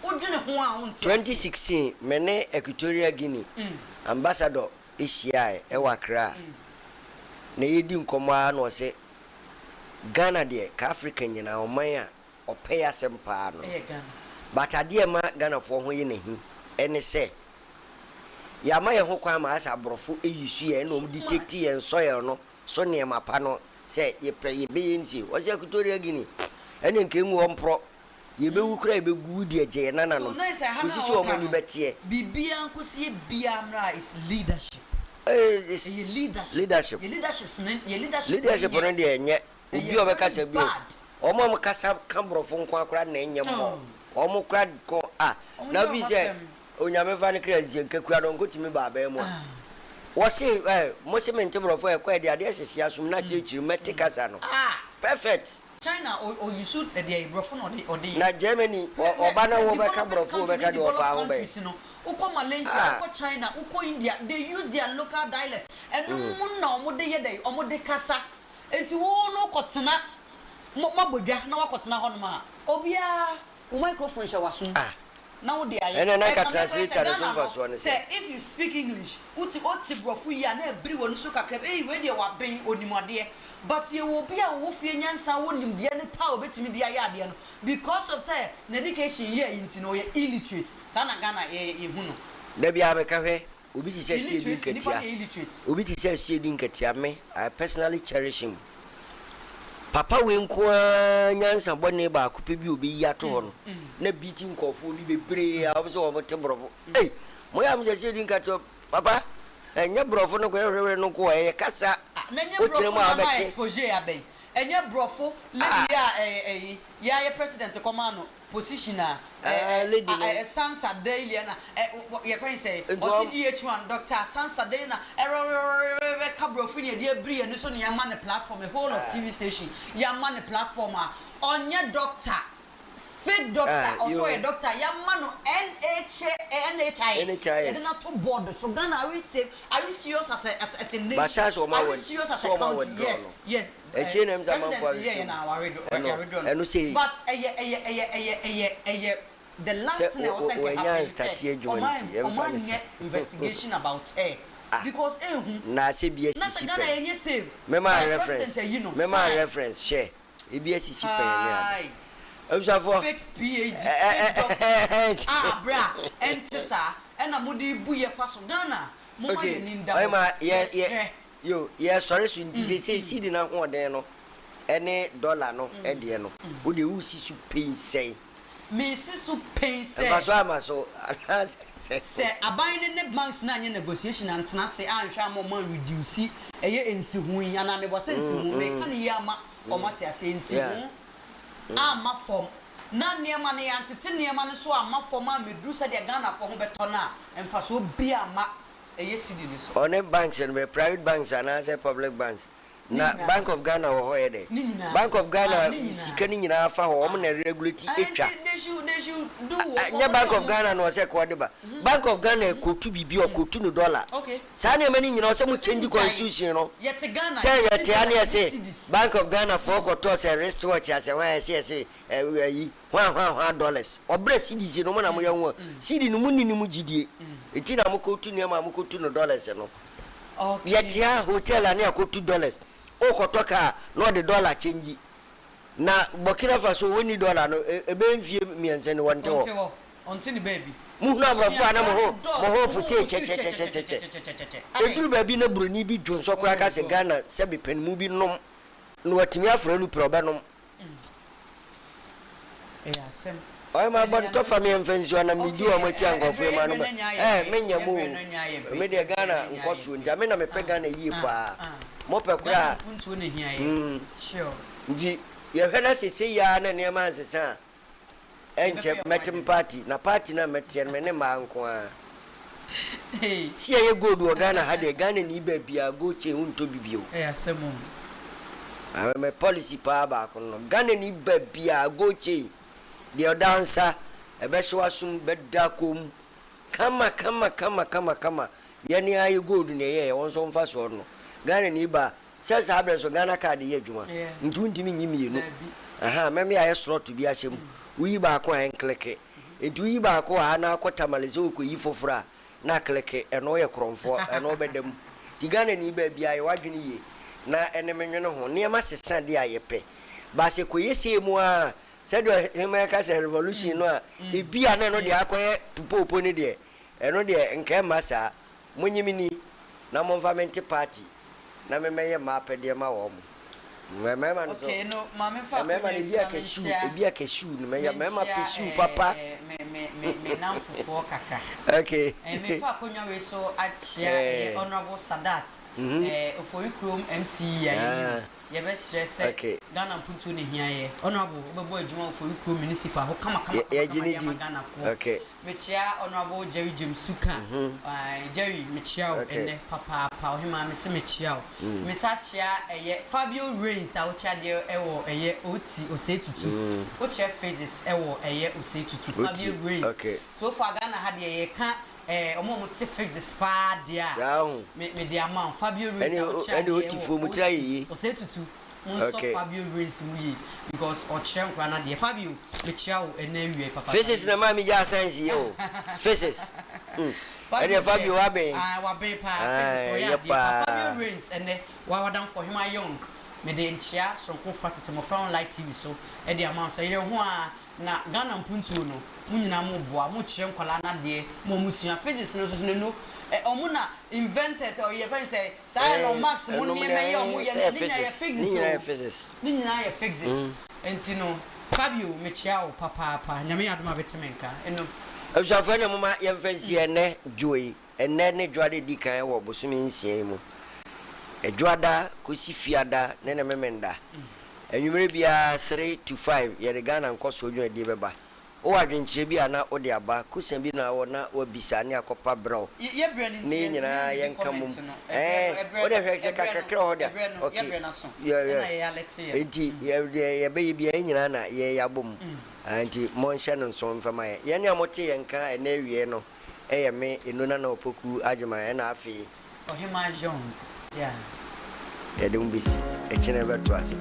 odwene ho a won ti 2016 mene Equatorial Guinea ambassador Asia e wakra na yedi nkomo a no se Ghana de ka Africa nyina oman a opay asempa no but ade ma Ghana fo ho ye nahi ene se ya ma ye ho kwa ma asa brofo eyisu ye na om detect ye nso ye no so ne ma pa no se ye pre ye be yensi o se Equatorial Guinea ene nke nwu ompro ye be wu kra ye be gu de je na no osisi o mani betie bibia nkosie bia mra is leadership leadership leadership no de enye obi obekasa bi omo kasa ka brofo nko akra na enye mo omo kra ko na bi se onyame fa ne kra nkakua don kotimi baaba mu wo se mo se mente brofo e kwa de ade hyehye asum na chirichiri meti kasa no perfect China or you shoot the brofo no de na Germany oba na wo beka brofo beka de ofa ho be uko Malaysia uko China uko India they use their local dialect and no mo de ye dey omo de kasa enti wo no kotena mabodwa na wakotena ho no ma obia o microphone sha waso na wo de aye ene na ka translate na so faso ne say if you speak English uti brofo ya na ebri wonu so kakra we de wa ben onimode but ye will be a wolf nyansa wonim de ne pa obetimi de aye ade no because of say na education here inti no ye illiterate sana Ghana ye hu no da bia be ka hwe obi ti say din katia obi ti say din katia me I personally cherish him papa we nko nyansa bone ba akupe bi obi yato ho no na biti nkofo bi bebre a obi so wo te brofo mo ya mo say din katia papa enya brofo no ko hwehwe no ko e kasa o tire mo abeti exposure abai enya brofo lady ya president command position lady Sansa Daily na your friend say OTDH1 Dr. Sansa Daily na ka brofo ne de bri no so ne ya man platform a whole of TV station ya man platform onye doctor fake doctor also a doctor ya mano NHIS they not to board so Ghana are we serious as a nation are we serious as a country yes HNM zaman for yeah na we say but the last thing I was saying investigation about her because na say BSC Mema reference share BSC pen fake PhD bra entesa ena mudi bu ye fa so Ghana mo ma ni nda yo sorry so nti say seed na ho den no ene dollar no e de no wo de wo si su pen say me si su pen say amaso say aban ne banks na anye negotiation antena say anhwa mo man reduce eye ensi hu ana me bo say ensi hu me kan yi ama o mate ase ensi hu ama form na niema ne yantete niema ne so ama form a medru se de Ghana for ho beto na emfa so bi ama eye sidi ne so on banks and private banks and as public banks na Bank of Ghana wo ho yede Bank of Ghana sikani nyina fa ho om na regulate etwa they should do nya Bank of Ghana no se ko de ba Bank of Ghana kotu bibi o kotu no dollar okay sa na mani nyina o se mu change constitution no yete Ghana say yete ania say Bank of Ghana for ko to say wristwatch as why say yi $1 obre cedi no mo na mo ya ho cedi no mu ni mu gidie eti na mo kotu ne ma mo kotu no dollars no okay yete hotel ani akotu $. O kotoka no the dollar change na Burkina Faso woni dollar no ebe mfie miense ne wonte wo onti ni baby mu na brafo ana mo ho fu se che eduru ba bi na broni bi dwonso kora ka se Ghana se be pen mu bi nom no watimi afra lu probe nom sem oi ma bon to fa me mfansu na me di o ma chi ankofo ma no menya mu me de Ghana nkoso nja me na me pe Ghana yie pa mo pe kura puntu ne hia sure ndi ye hwena sese ya na ne ma nsesa enche metim party na party na metie me ne ma nko a si ye gold o Ghana ha de Ghana ni ba bia go che unto bibio asemu me policy pa ba ko no Ghana ni ba bia go che de odansa ebe so asum beda kom kama ye ni ayi gold ne ye won so mfa so no Ghana ni ba sasa abre so Ghana card ye adwuma ntu ntimi nyimie no meme aye slot bi ahyem uyi ba ko en click etu yi ba ko ha na akota malese okoyi fofora na click eno ye kromfo eno bedam ti Ghana ni ba bia ye wadwene ye na ene menwene ho ne ma sesa de ayepe ba se koyese mu a said America revolution no a e bia na no de akoye popo ne de eno de nka masa munyimini na monvament party na memeye mapede ma wo mu mema no okay no mama fa mema ni bia ka shoe e bia ka shoe no mema pe shoe papa me na mfufo kaka okay me fa konwa we so achia honorable Sadat Ofoyikrom MC ya ye be stress Ghana puntu ne hia ye honorable obebo adwuma Ofoyikrom municipal ho kama Ghana fo okay me chia honorable Jerry James Suka Jerry me chia ene papa ohima me se me chia me sa chia Fabio Rains a wo chia de ewo oti osetutu wo chia phases ewo osetutu Fabio Rains so for Ghana ha de ye ka omo te phases pa dia me de amount Fabio Rains a wo chia oti fo mu tira yi osetutu so Fabio Rains mu yi because o chia nkra na de Fabio me chia wo ene wie papa phases na ma mi ja science yi o phases Fabio wabe wabe pa phases o ya de Fabio Rains ene wa wadan for him young me de nchia sonko fatete mo from light TV so e de amount so ye ho a na Ghana mpuntu no munyina mo boa mo chie nkwala na de mo musua phases no so no omuna inventors or ye fan say say Max mo ne me ye omo ye ni na phases ni na ye phases enti no Fabio me chia o papa nyame adoma betemenka eno abusafo na mama ye fancy ene joy ene ne dwade di kan wo bosumi nsia mu edwada kosi fiada ne ne memenda enwumere bia 3 to 5 ye de Ghana nkoso odwun adi beba o wadwenche bia na o de aba kusen bi na wo na obisa ne akopa bro ye brand ni nyina ye nkamum o de hweke kakakra ho de okay enti ye be bia nyina na ye yabom anti monhye no nso mfama ye ne amote ye nka na awie no eye me enuna na opoku agema na afi ohima jong yeah ya de umbisi echine beto ase